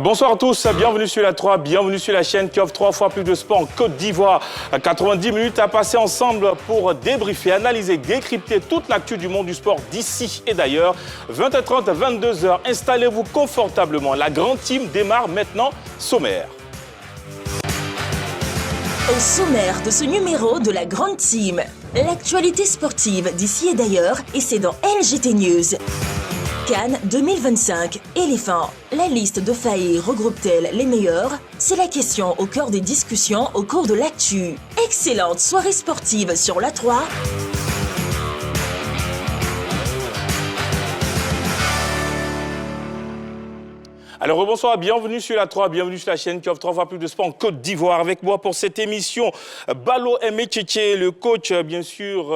Bonsoir à tous, bienvenue sur la 3, bienvenue sur la chaîne qui offre 3 fois plus de sport en Côte d'Ivoire. 90 minutes à passer ensemble pour débriefer, analyser, décrypter toute l'actu du monde du sport d'ici et d'ailleurs. 20h30, 22h, installez-vous confortablement. La grande team démarre maintenant, sommaire. Au sommaire de ce numéro de la grande team, l'actualité sportive d'ici et d'ailleurs, et c'est dans LGT News. Cannes 2025, éléphant. La liste de Faé regroupe-t-elle les meilleurs? C'est la question au cœur des discussions au cours de l'actu. Excellente soirée sportive sur la 3. Alors bonsoir, bienvenue sur la 3, bienvenue sur la chaîne qui offre 3 fois plus de sport en Côte d'Ivoire. Avec moi pour cette émission, Balo Emecheche, le coach bien sûr,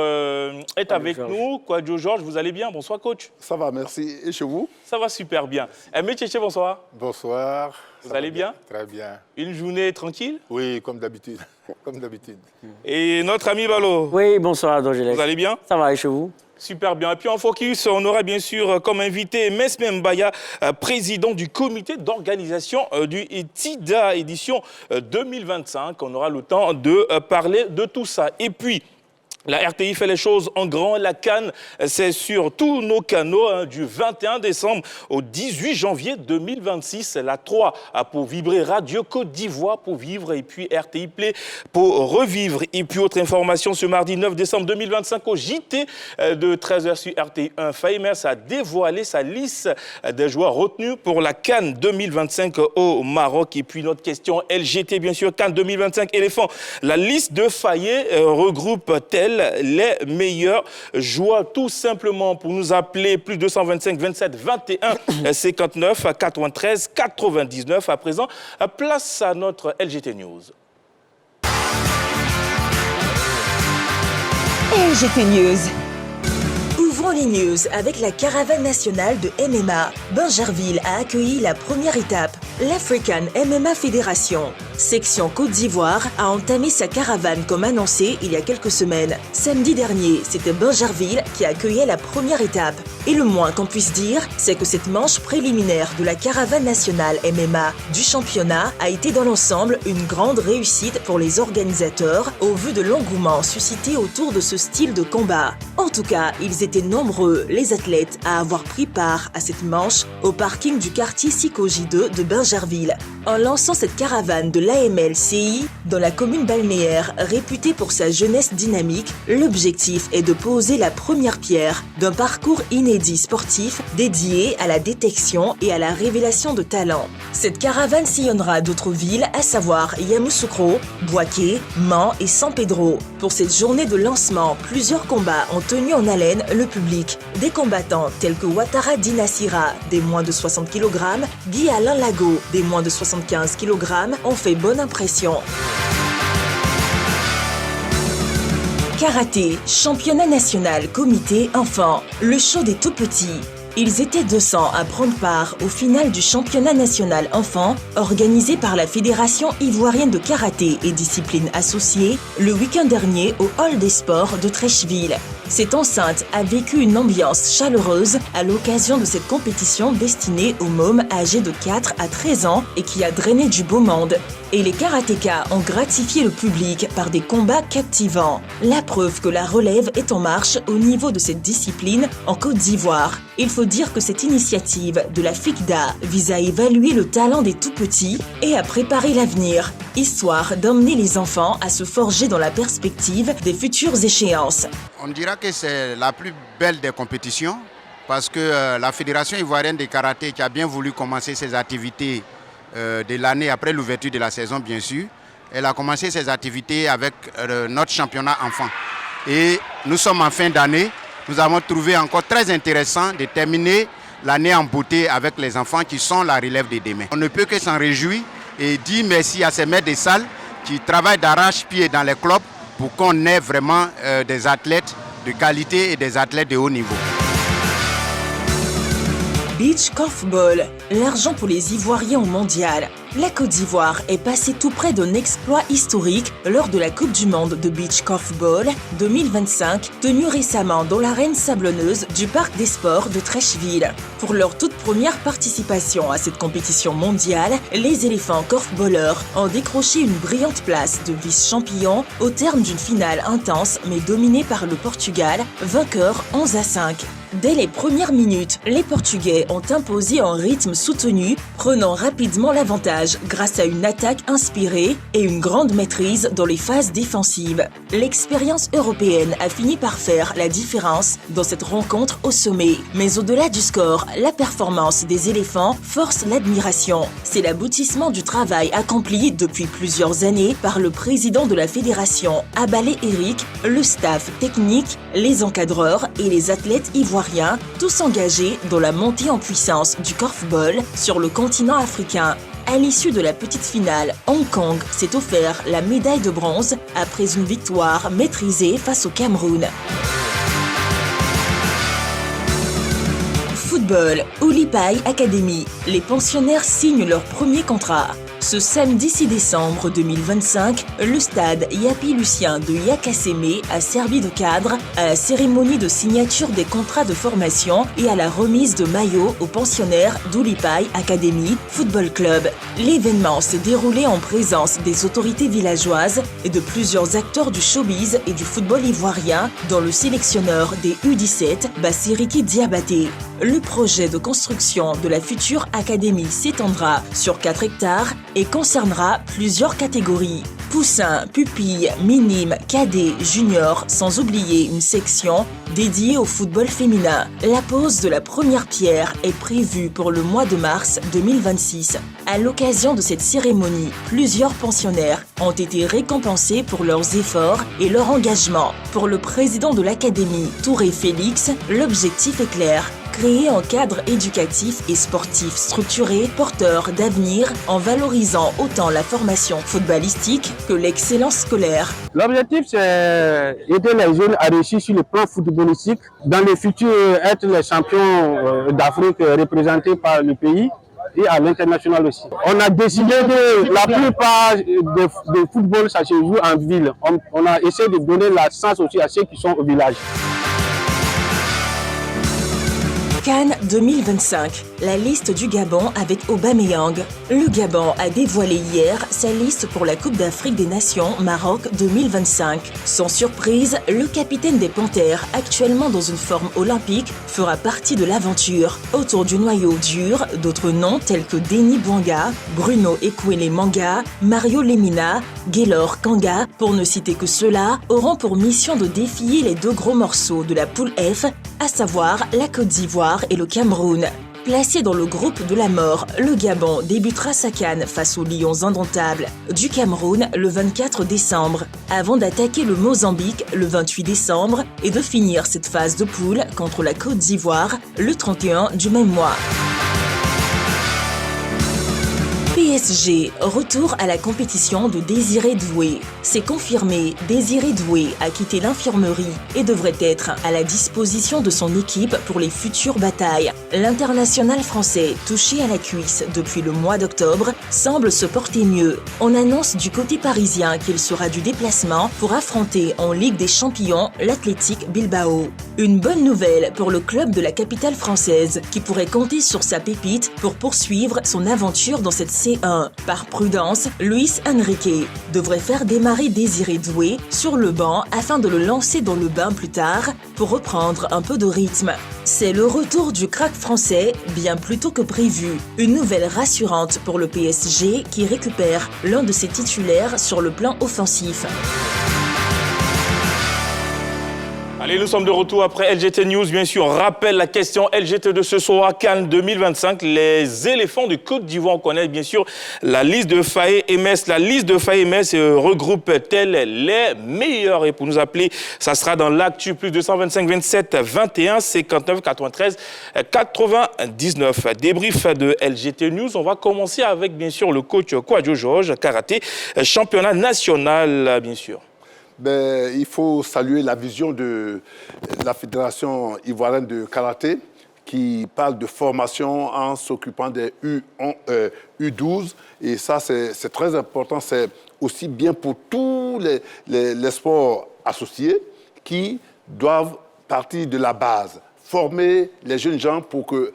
est avec nous. Kouadio Georges, vous allez bien? Bonsoir coach. Ça va, merci. Et chez vous? Ça va super bien. Emecheche, bonsoir. Bonsoir. Vous allez bien? Très bien. Une journée tranquille? Oui, comme d'habitude. Comme d'habitude. Et notre ami Balo? Oui, bonsoir Dogelec. Vous allez bien? Ça va, et chez vous? Super bien. Et puis en focus, on aura bien sûr comme invité Mesme Mbaya, président du comité d'organisation du TIDA édition 2025. On aura le temps de parler de tout ça. Et puis, la RTI fait les choses en grand. La CAN, c'est sur tous nos canaux du 21 décembre au 18 janvier 2026. La 3 pour vibrer Radio Côte d'Ivoire pour vivre et puis RTI Play pour revivre. Et puis autre information, ce mardi 9 décembre 2025 au JT de 13h sur RTI 1. Faimers a dévoilé sa liste des joueurs retenus pour la CAN 2025 au Maroc. Et puis notre question LGT, bien sûr, CAN 2025 éléphant. La liste de Faye regroupe-t-elle les meilleurs joueurs? Tout simplement pour nous appeler plus 225 27 21 59 93 99. À présent, place à notre LGT News. LGT News. Ouvrons les news avec la caravane nationale de MMA. Bingerville a accueilli la première étape. L'African MMA Fédération, section Côte d'Ivoire, a entamé sa caravane comme annoncé il y a quelques semaines. Samedi dernier, c'était Bingerville qui accueillait la première étape. Et le moins qu'on puisse dire, c'est que cette manche préliminaire de la caravane nationale MMA du championnat a été dans l'ensemble une grande réussite pour les organisateurs au vu de l'engouement suscité autour de ce style de combat. En tout cas, ils étaient nombreux, les athlètes, à avoir pris part à cette manche au parking du quartier Sikoji 2 de Bingerville. En lançant cette caravane de l'AMLCI dans la commune balnéaire réputée pour sa jeunesse dynamique, l'objectif est de poser la première pierre d'un parcours inédit sportif dédié à la détection et à la révélation de talents. Cette caravane sillonnera d'autres villes, à savoir Yamoussoukro, Bouaké, Mans et San Pedro. Pour cette journée de lancement, plusieurs combats ont tenu en haleine le public. Des combattants tels que Ouattara Dinasira, des moins de 60 kg, Guy Alain Lago, des moins de 75 kg, ont fait bonne impression. Karaté, championnat national, comité enfants, le show des tout-petits. Ils étaient 200 à prendre part au final du championnat national enfants organisé par la Fédération ivoirienne de karaté et disciplines associées le week-end dernier au Hall des Sports de Trècheville. Cette enceinte a vécu une ambiance chaleureuse à l'occasion de cette compétition destinée aux mômes âgés de 4 à 13 ans et qui a drainé du beau monde. Et les karatékas ont gratifié le public par des combats captivants. La preuve que la relève est en marche au niveau de cette discipline en Côte d'Ivoire. Il faut dire que cette initiative de la FICDA vise à évaluer le talent des tout-petits et à préparer l'avenir, histoire d'emmener les enfants à se forger dans la perspective des futures échéances. On dira que c'est la plus belle des compétitions parce que la Fédération ivoirienne de karaté qui a bien voulu commencer ses activités de l'année après l'ouverture de la saison bien sûr, elle a commencé ses activités avec notre championnat enfant. Et nous sommes en fin d'année, nous avons trouvé encore très intéressant de terminer l'année en beauté avec les enfants qui sont la relève de demain. On ne peut que s'en réjouir et dire merci à ces maîtres de salle qui travaillent d'arrache-pied dans les clubs pour qu'on ait vraiment des athlètes de qualité et des athlètes de haut niveau. Beach Korfball, l'argent pour les Ivoiriens au mondial. La Côte d'Ivoire est passée tout près d'un exploit historique lors de la Coupe du Monde de Beach Korfball 2025, tenue récemment dans l'arène sablonneuse du Parc des Sports de Treichville. Pour leur toute première participation à cette compétition mondiale, les éléphants korfballeurs ont décroché une brillante place de vice-champion au terme d'une finale intense mais dominée par le Portugal, vainqueur 11-5. Dès les premières minutes, les Portugais ont imposé un rythme soutenu, prenant rapidement l'avantage grâce à une attaque inspirée et une grande maîtrise dans les phases défensives. L'expérience européenne a fini par faire la différence dans cette rencontre au sommet. Mais au-delà du score, la performance des éléphants force l'admiration. C'est l'aboutissement du travail accompli depuis plusieurs années par le président de la fédération, Abalé Eric, le staff technique, les encadreurs et les athlètes ivoiriens, tous engagés dans la montée en puissance du korfball sur le continent africain. À l'issue de la petite finale, Hong Kong s'est offert la médaille de bronze après une victoire maîtrisée face au Cameroun. Football, Oulipaï Academy. Les pensionnaires signent leur premier contrat. Ce samedi 6 décembre 2025, le stade Yapi Lucien de Yakasseme a servi de cadre à la cérémonie de signature des contrats de formation et à la remise de maillots aux pensionnaires d'Oulipaï Academy Football Club. L'événement s'est déroulé en présence des autorités villageoises et de plusieurs acteurs du showbiz et du football ivoirien, dont le sélectionneur des U17, Bassiriki Diabaté. Le projet de construction de la future académie s'étendra sur 4 hectares et concernera plusieurs catégories. Poussins, pupilles, minimes, cadets, juniors, sans oublier une section dédiée au football féminin. La pose de la première pierre est prévue pour le mois de mars 2026. À l'occasion de cette cérémonie, plusieurs pensionnaires ont été récompensés pour leurs efforts et leur engagement. Pour le président de l'académie, Touré Félix, l'objectif est clair: créer un cadre éducatif et sportif structuré, porteur d'avenir, en valorisant autant la formation footballistique que l'excellence scolaire. L'objectif, c'est aider les jeunes à réussir sur le plan footballistique, dans le futur être les champions d'Afrique représentés par le pays et à l'international aussi. On a décidé que la plupart de football, ça se joue en ville. On a essayé de donner la chance aussi à ceux qui sont au village. Cannes 2025, la liste du Gabon avec Aubameyang. Le Gabon a dévoilé hier sa liste pour la Coupe d'Afrique des Nations Maroc 2025. Sans surprise, le capitaine des Panthères, actuellement dans une forme olympique, fera partie de l'aventure. Autour du noyau dur, d'autres noms tels que Denis Bouanga, Bruno Ekwele Manga, Mario Lemina, Gaylor Kanga, pour ne citer que ceux-là, auront pour mission de défier les 2 gros morceaux de la poule F, à savoir la Côte d'Ivoire et le Cameroun. Placé dans le groupe de la mort, le Gabon débutera sa CAN face aux Lions indomptables du Cameroun le 24 décembre, avant d'attaquer le Mozambique le 28 décembre et de finir cette phase de poule contre la Côte d'Ivoire le 31 du même mois. PSG, retour à la compétition de Désiré Doué. C'est confirmé, Désiré Doué a quitté l'infirmerie et devrait être à la disposition de son équipe pour les futures batailles. L'international français, touché à la cuisse depuis le mois d'octobre, semble se porter mieux. On annonce du côté parisien qu'il sera du déplacement pour affronter en Ligue des Champions l'Athletic Bilbao. Une bonne nouvelle pour le club de la capitale française qui pourrait compter sur sa pépite pour poursuivre son aventure dans cette C1. Par prudence, Luis Enrique devrait faire démarrer Désiré Doué sur le banc afin de le lancer dans le bain plus tard pour reprendre un peu de rythme. C'est le retour du crack français bien plus tôt que prévu. Une nouvelle rassurante pour le PSG qui récupère l'un de ses titulaires sur le plan offensif. Allez, nous sommes de retour après LGT News. Bien sûr, on rappelle la question LGT de ce soir, Cannes 2025. Les éléphants de Côte d'Ivoire, on connaît bien sûr la liste de Faye MS. La liste de Faye MS regroupe-t-elle les meilleurs? Et pour nous appeler, ça sera dans l'actu, plus 225 27 21 59 93 99. Débrief de LGT News. On va commencer avec bien sûr le coach Kouadio Georges, karaté, championnat national bien sûr. Il faut saluer la vision de la Fédération ivoirienne de karaté qui parle de formation en s'occupant des U12. Et ça, c'est très important. C'est aussi bien pour tous les sports associés qui doivent partir de la base, former les jeunes gens pour que,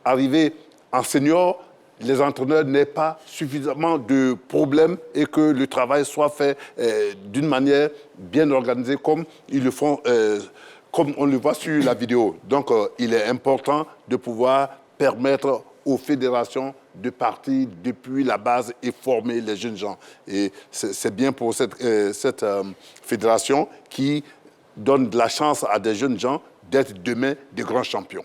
arriver en senior, les entraîneurs n'aient pas suffisamment de problèmes et que le travail soit fait d'une manière bien organisée comme ils le font, comme on le voit sur la vidéo. Donc, il est important de pouvoir permettre aux fédérations de partir depuis la base et former les jeunes gens. Et c'est bien pour cette fédération qui donne de la chance à des jeunes gens d'être demain des grands champions.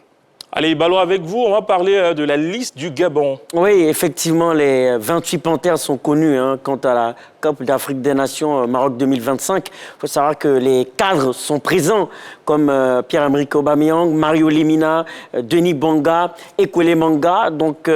Allez, Ballon, avec vous, on va parler de la liste du Gabon. Oui, effectivement, les 28 Panthères sont connus quant à la Coupe d'Afrique des Nations Maroc 2025. Il faut savoir que les cadres sont présents, comme Pierre-Emerick Aubameyang, Mario Lemina, Denis Banga, Ekwele Manga. Donc,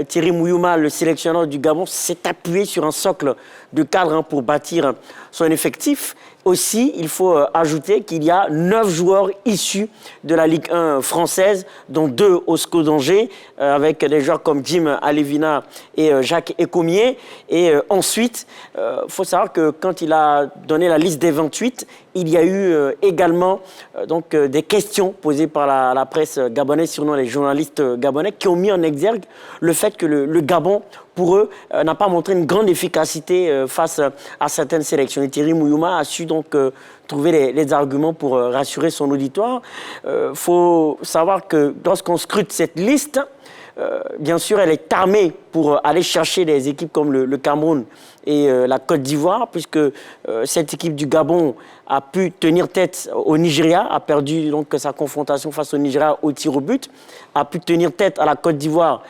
Thierry Mouyouma, le sélectionneur du Gabon, s'est appuyé sur un socle de cadres pour bâtir son effectif. Aussi, il faut ajouter qu'il y a 9 joueurs issus de la Ligue 1 française, dont 2 au SCO d'Angers, avec des joueurs comme Jim Alevina et Jacques Ecomier. Et ensuite, il faut savoir que quand il a donné la liste des 28, il y a eu également des questions posées par la presse gabonaise, surtout les journalistes gabonais, qui ont mis en exergue le fait que le Gabon, pour eux, n'a pas montré une grande efficacité face à certaines sélections. Et Thierry Mouyouma a su donc trouver les arguments pour rassurer son auditoire. Faut savoir que lorsqu'on scrute cette liste, bien sûr, elle est armée pour aller chercher des équipes comme le Cameroun et la Côte d'Ivoire, puisque cette équipe du Gabon a pu tenir tête au Nigeria, a perdu donc sa confrontation face au Nigeria au tir au but, a pu tenir tête à la Côte d'Ivoire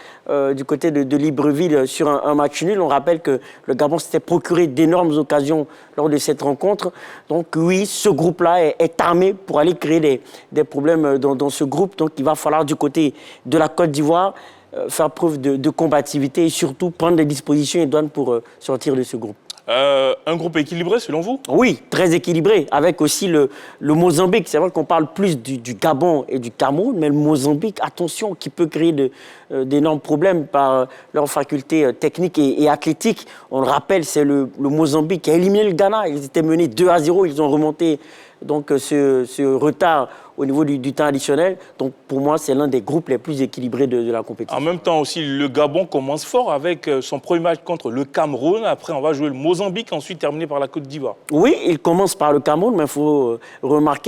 du côté de Libreville sur un match nul. On rappelle que le Gabon s'était procuré d'énormes occasions lors de cette rencontre. Donc oui, ce groupe-là est armé pour aller créer des problèmes dans ce groupe. Donc il va falloir du côté de la Côte d'Ivoire faire preuve de combativité et surtout prendre des dispositions idoines pour sortir de ce groupe. Un groupe équilibré, selon vous? Oui, très équilibré, avec aussi le Mozambique. C'est vrai qu'on parle plus du Gabon et du Cameroun, mais le Mozambique, attention, qui peut créer d'énormes problèmes par leurs facultés techniques et athlétiques. On le rappelle, c'est le Mozambique qui a éliminé le Ghana. Ils étaient menés 2-0, ils ont remonté donc ce retard au niveau du temps additionnel. Donc pour moi, c'est l'un des groupes les plus équilibrés de la compétition. En même temps aussi, le Gabon commence fort avec son premier match contre le Cameroun. Après, on va jouer le Mozambique, ensuite terminé par la Côte d'Ivoire. Oui, il commence par le Cameroun, mais il faut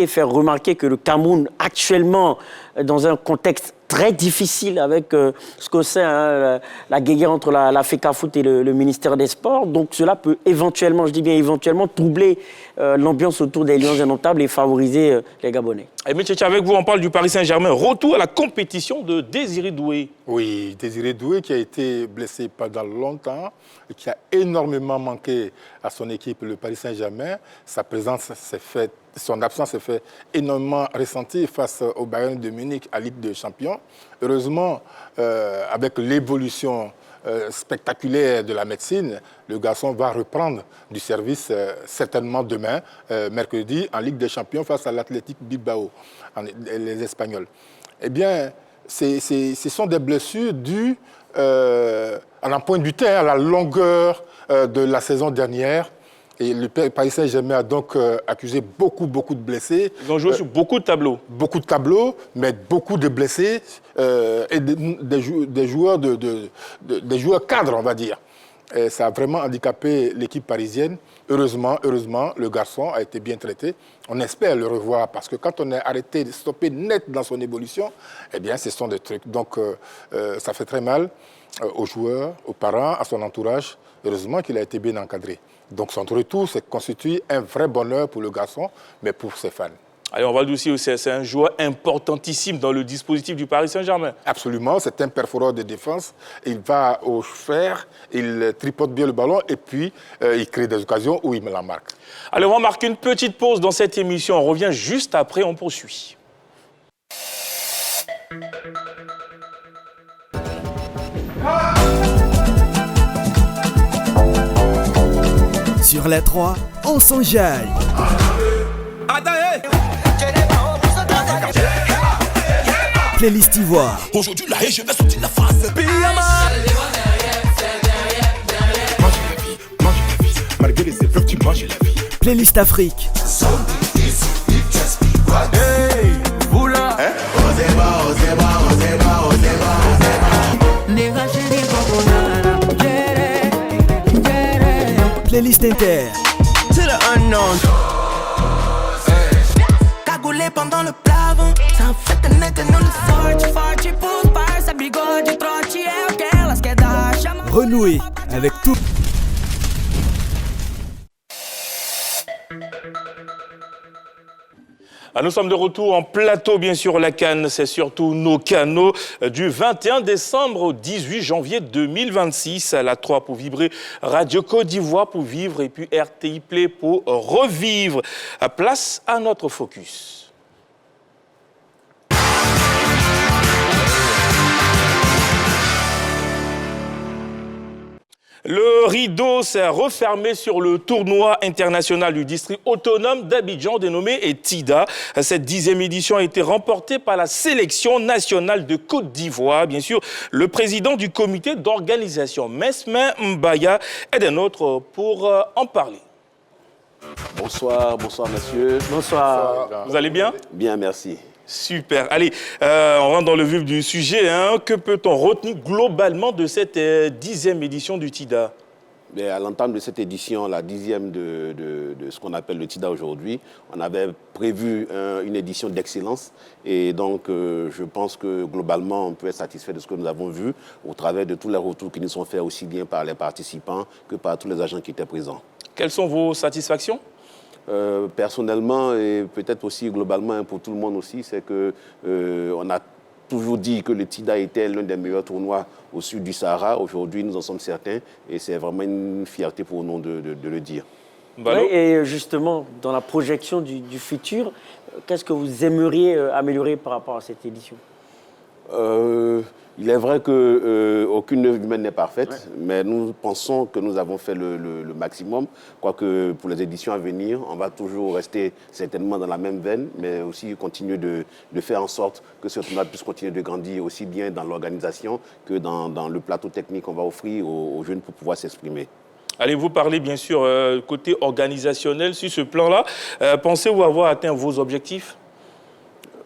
faire remarquer que le Cameroun, actuellement, dans un contexte très difficile avec ce que c'est la guéguerre entre la FECAFOOT et le ministère des Sports. Donc cela peut éventuellement, je dis bien éventuellement, troubler l'ambiance autour des Lions indomptables et favoriser les Gabonais. Et M. Tchatcha, avec vous, on parle du Paris Saint-Germain. Retour à la compétition de Désiré Doué. Oui, Désiré Doué qui a été blessé pendant longtemps et qui a énormément manqué à son équipe, le Paris Saint-Germain. Son absence s'est fait énormément ressentie face au Bayern de Munich à Ligue des Champions. Heureusement, avec l'évolution spectaculaire de la médecine, le garçon va reprendre du service certainement demain, mercredi, en Ligue des Champions face à l'Athletic Bilbao, les Espagnols. Eh bien, ce sont des blessures dues à l'empreinte du terrain, à la longueur de la saison dernière. Et le Paris Saint-Germain a donc accusé beaucoup de blessés. Ils ont joué sur beaucoup de tableaux. Beaucoup de tableaux, mais beaucoup de blessés et des joueurs cadres, on va dire. Et ça a vraiment handicapé l'équipe parisienne. Heureusement, le garçon a été bien traité. On espère le revoir parce que quand on est arrêté, stoppé net dans son évolution, eh bien, ce sont des trucs. Donc, ça fait très mal aux joueurs, aux parents, à son entourage. Heureusement qu'il a été bien encadré. Donc son retour constitue un vrai bonheur pour le garçon, mais pour ses fans. Allez, on va le dire aussi, c'est un joueur importantissime dans le dispositif du Paris Saint-Germain. Absolument, c'est un perforeur de défense. Il va au fer, il tripote bien le ballon et puis il crée des occasions où il me la marque. Allez, on va marquer une petite pause dans cette émission. On revient juste après, on poursuit. Sur les 3, on s'enjaille. Playlist Ivoire. Aujourd'hui, là, je vais sortir la face. Mange la vie. Malgré les épreuves, tu manges la vie. Playlist Afrique. Hey, vous là. Playlist Inter. To the unknown. Cagoulé pendant le plafond. Ça fait connaître nous le sort. Fort, tu pousses par sa bigode. Tu trottes, tu es ok. Let's get that. Renouer avec tout. Nous sommes de retour en plateau, bien sûr, la CAN, c'est surtout nos canaux du 21 décembre au 18 janvier 2026 à la 3 pour vibrer, Radio Côte d'Ivoire pour vivre et puis RTI Play pour revivre. Place à notre focus. Le rideau s'est refermé sur le tournoi international du district autonome d'Abidjan dénommé TIDA. Cette 10e édition a été remportée par la sélection nationale de Côte d'Ivoire. Bien sûr, le président du comité d'organisation, Mesmin Mbaya, est des nôtres pour en parler. Bonsoir monsieur. Bonsoir. Vous allez bien? Bien, merci. Super. Allez, on rentre dans le vif du sujet. Que peut-on retenir globalement de cette 10e édition du TIDA? Mais à l'entame de cette édition, la 10e de ce qu'on appelle le TIDA aujourd'hui, on avait prévu une édition d'excellence. Et donc, je pense que globalement, on peut être satisfait de ce que nous avons vu au travers de tous les retours qui nous sont faits aussi bien par les participants que par tous les agents qui étaient présents. Quelles sont vos satisfactions? Personnellement et peut-être aussi globalement pour tout le monde aussi, c'est que on a toujours dit que le TIDA était l'un des meilleurs tournois au sud du Sahara. Aujourd'hui, nous en sommes certains et c'est vraiment une fierté pour nous de le dire. Oui, et justement, dans la projection du futur, qu'est-ce que vous aimeriez améliorer par rapport à cette édition? Il est vrai qu'aucune œuvre humaine n'est parfaite, mais nous pensons que nous avons fait le maximum. Quoique pour les éditions à venir, on va toujours rester certainement dans la même veine, mais aussi continuer de faire en sorte que ce tournoi puisse continuer de grandir aussi bien dans l'organisation que dans le plateau technique qu'on va offrir aux jeunes pour pouvoir s'exprimer. Allez-vous parler bien sûr côté organisationnel sur ce plan-là. Pensez-vous avoir atteint vos objectifs?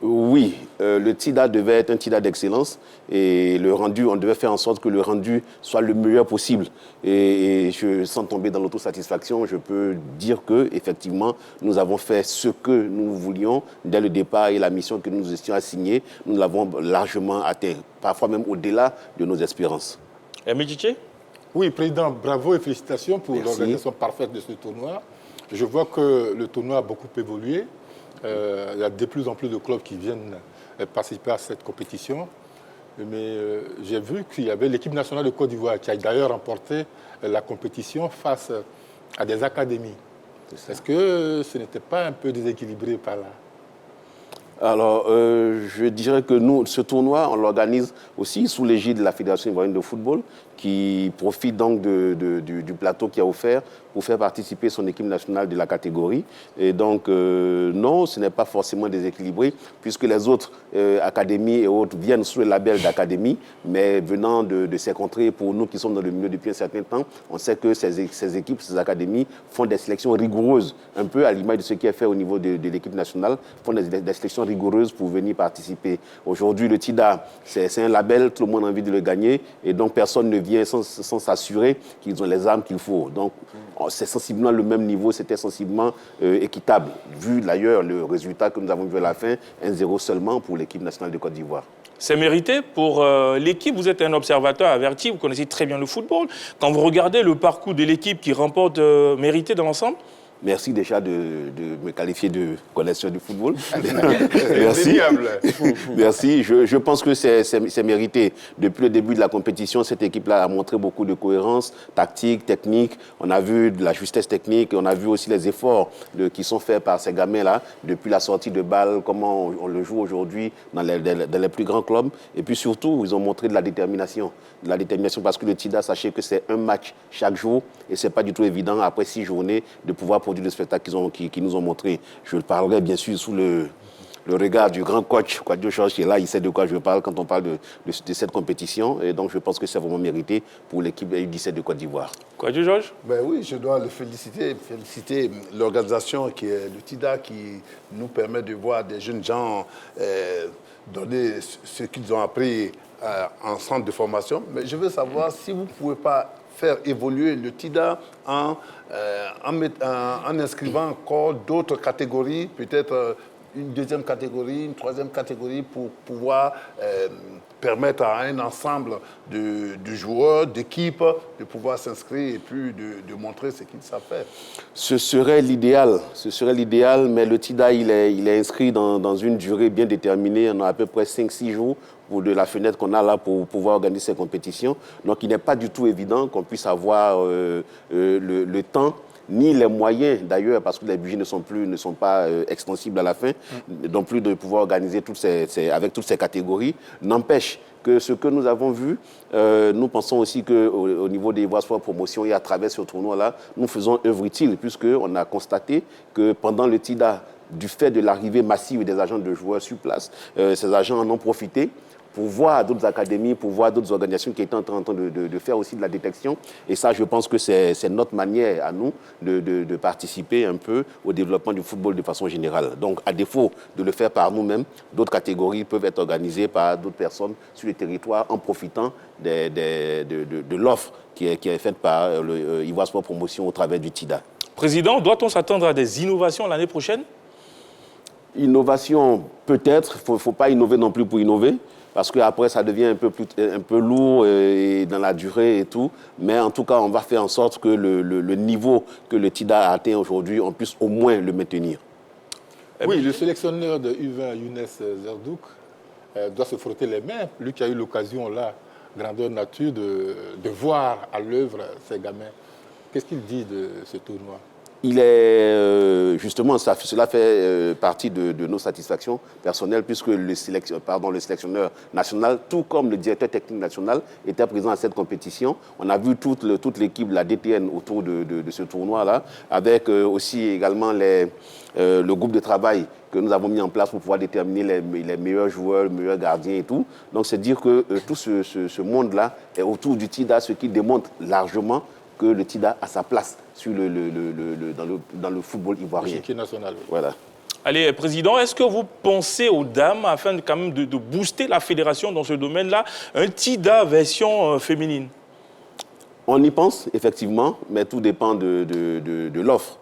Oui, le TIDA devait être un TIDA d'excellence et le rendu, on devait faire en sorte que le rendu soit le meilleur possible. Et sans tomber dans l'autosatisfaction, je peux dire que effectivement, nous avons fait ce que nous voulions dès le départ et la mission que nous étions assignée, nous l'avons largement atteint, parfois même au-delà de nos espérances. Médiché? Oui, Président, bravo et félicitations pour l'organisation parfaite de ce tournoi. Je vois que le tournoi a beaucoup évolué. Il y a de plus en plus de clubs qui viennent participer à cette compétition. Mais j'ai vu qu'il y avait l'équipe nationale de Côte d'Ivoire qui a d'ailleurs remporté la compétition face à des académies. Est-ce que ce n'était pas un peu déséquilibré par là? Alors, je dirais que nous, ce tournoi, on l'organise aussi sous l'égide de la Fédération ivoirienne de football, qui profite donc du plateau qui a offert pour faire participer son équipe nationale de la catégorie. Et donc, non, ce n'est pas forcément déséquilibré, puisque les autres académies et autres viennent sous le label d'académie, mais venant de ces contrées, pour nous qui sommes dans le milieu depuis un certain temps, on sait que ces équipes, ces académies font des sélections rigoureuses, un peu à l'image de ce qui est fait au niveau de l'équipe nationale, font des sélections rigoureuses pour venir participer. Aujourd'hui, le TIDA, c'est un label, tout le monde a envie de le gagner, et donc personne ne vient sans s'assurer qu'ils ont les armes qu'il faut. Donc, c'est sensiblement le même niveau, c'était sensiblement équitable, vu d'ailleurs le résultat que nous avons vu à la fin, 1-0 seulement pour l'équipe nationale de Côte d'Ivoire. C'est mérité pour l'équipe. Vous êtes un observateur averti, vous connaissez très bien le football. Quand vous regardez le parcours de l'équipe qui remporte mérité dans l'ensemble? Merci déjà de me qualifier de connaisseur du football. Merci. Merci. Je pense que c'est mérité. Depuis le début de la compétition, cette équipe-là a montré beaucoup de cohérence tactique, technique. On a vu de la justesse technique et on a vu aussi les efforts qui sont faits par ces gamins-là depuis la sortie de balle, comment on le joue aujourd'hui dans les plus grands clubs. Et puis surtout, ils ont montré de la détermination. De la détermination parce que le TIDA, sachez que c'est un match chaque jour et ce n'est pas du tout évident après 6 journées de pouvoir produire le spectacle qu'ils nous ont montré. Je parlerai bien sûr sous le regard du grand coach Kwadjo Georges qui est là, il sait de quoi je parle quand on parle de cette compétition. Et donc je pense que c'est vraiment mérité pour l'équipe U17 de Côte d'Ivoire. Kwadjo Georges? Ben oui, je dois le féliciter l'organisation qui est le TIDA qui nous permet de voir des jeunes gens donner ce qu'ils ont appris en centre de formation. Mais je veux savoir si vous ne pouvez pas faire évoluer le TIDA en inscrivant encore d'autres catégories, peut-être une deuxième catégorie, une troisième catégorie pour pouvoir permettre à un ensemble de joueurs, d'équipes, de pouvoir s'inscrire et puis de montrer ce qu'ils savent faire. Ce serait l'idéal, mais le TIDA, il est inscrit dans une durée bien déterminée. On a à peu près 5-6 jours de la fenêtre qu'on a là pour pouvoir organiser ces compétitions. Donc, il n'est pas du tout évident qu'on puisse avoir le temps ni les moyens, d'ailleurs, parce que les budgets ne sont pas extensibles à la fin, non plus de pouvoir organiser avec toutes ces catégories. N'empêche que ce que nous avons vu, nous pensons aussi qu'au niveau des Ivoire Sport Promotion et à travers ce tournoi-là, nous faisons œuvre utile, puisqu'on a constaté que pendant le TIDA, du fait de l'arrivée massive des agents de joueurs sur place, ces agents en ont profité pour voir d'autres académies, pour voir d'autres organisations qui étaient en train de faire aussi de la détection. Et ça, je pense que c'est notre manière à nous de participer un peu au développement du football de façon générale. Donc, à défaut de le faire par nous-mêmes, d'autres catégories peuvent être organisées par d'autres personnes sur le territoire en profitant de l'offre qui est faite par le Ivoire Sport Promotion au travers du TIDA. Président, doit-on s'attendre à des innovations l'année prochaine? Innovation, peut-être. Il ne faut pas innover non plus pour innover, parce qu'après, ça devient un peu lourd et dans la durée et tout. Mais en tout cas, on va faire en sorte que le niveau que le TIDA a atteint aujourd'hui, on puisse au moins le maintenir. Oui, le sélectionneur de U20, Younes Zerdouk, doit se frotter les mains. Lui qui a eu l'occasion, là, grandeur nature, de voir à l'œuvre ces gamins. Qu'est-ce qu'il dit de ce tournoi? Il est, justement, cela fait partie de nos satisfactions personnelles, puisque le sélectionneur national, tout comme le directeur technique national, était présent à cette compétition. On a vu toute l'équipe, la DTN, autour de ce tournoi-là, avec aussi également le groupe de travail que nous avons mis en place pour pouvoir déterminer les meilleurs joueurs, les meilleurs gardiens et tout. Donc, c'est dire que tout ce monde-là est autour du TIDA, ce qui démontre largement que le TIDA a sa place dans le football ivoirien. L'équipe nationale. Oui. Voilà. Allez, Président, est-ce que vous pensez aux dames afin quand même de booster la fédération dans ce domaine-là, un TIDA version féminine? On y pense, effectivement, mais tout dépend de l'offre.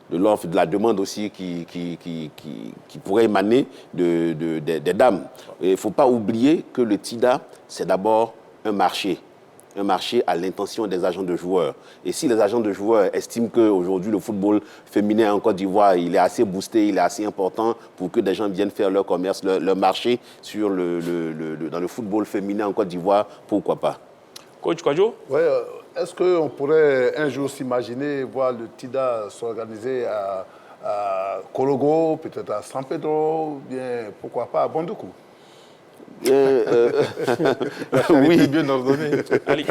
De la demande aussi qui pourrait émaner des dames. Il ne faut pas oublier que le TIDA, c'est d'abord un marché à l'intention des agents de joueurs. Et si les agents de joueurs estiment qu'aujourd'hui, le football féminin en Côte d'Ivoire, il est assez boosté, il est assez important pour que des gens viennent faire leur commerce, leur marché dans le football féminin en Côte d'Ivoire, pourquoi pas? Coach Kwadjo? Ouais, est-ce qu'on pourrait un jour s'imaginer voir le TIDA s'organiser à Kologo, peut-être à San Pedro, bien pourquoi pas à Bandoukou? Oui, bien ordonné. Allez.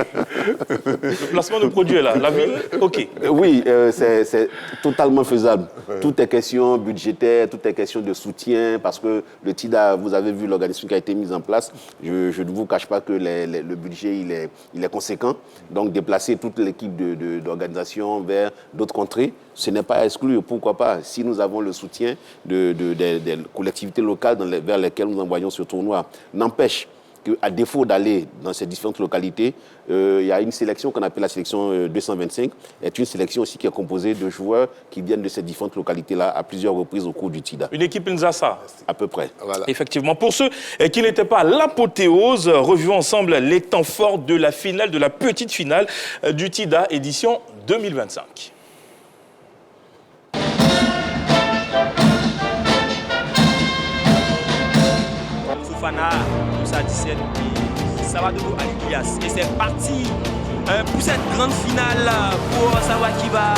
Le placement de produits est là. La ville, OK. Oui, c'est totalement faisable. Tout est question budgétaire, tout est question de soutien, parce que le TIDA, vous avez vu l'organisation qui a été mise en place. Je ne vous cache pas que le budget, il est conséquent. Donc, déplacer toute l'équipe d'organisation vers d'autres contrées, ce n'est pas à exclure. Pourquoi pas? Si nous avons le soutien des collectivités locales vers lesquelles nous envoyons ce tournoi. N'empêche qu'à défaut d'aller dans ces différentes localités, il y a une sélection qu'on appelle la sélection 225, est une sélection aussi qui est composée de joueurs qui viennent de ces différentes localités-là à plusieurs reprises au cours du TIDA. Une équipe Nzassa. À peu près. Voilà. Effectivement. Pour ceux qui n'étaient pas à l'apothéose, revivons ensemble les temps forts de la finale, de la petite finale du TIDA édition 2025. Fofana, Moussa 17 et Savadoulou Alikias. Et c'est parti pour cette grande finale pour savoir qui va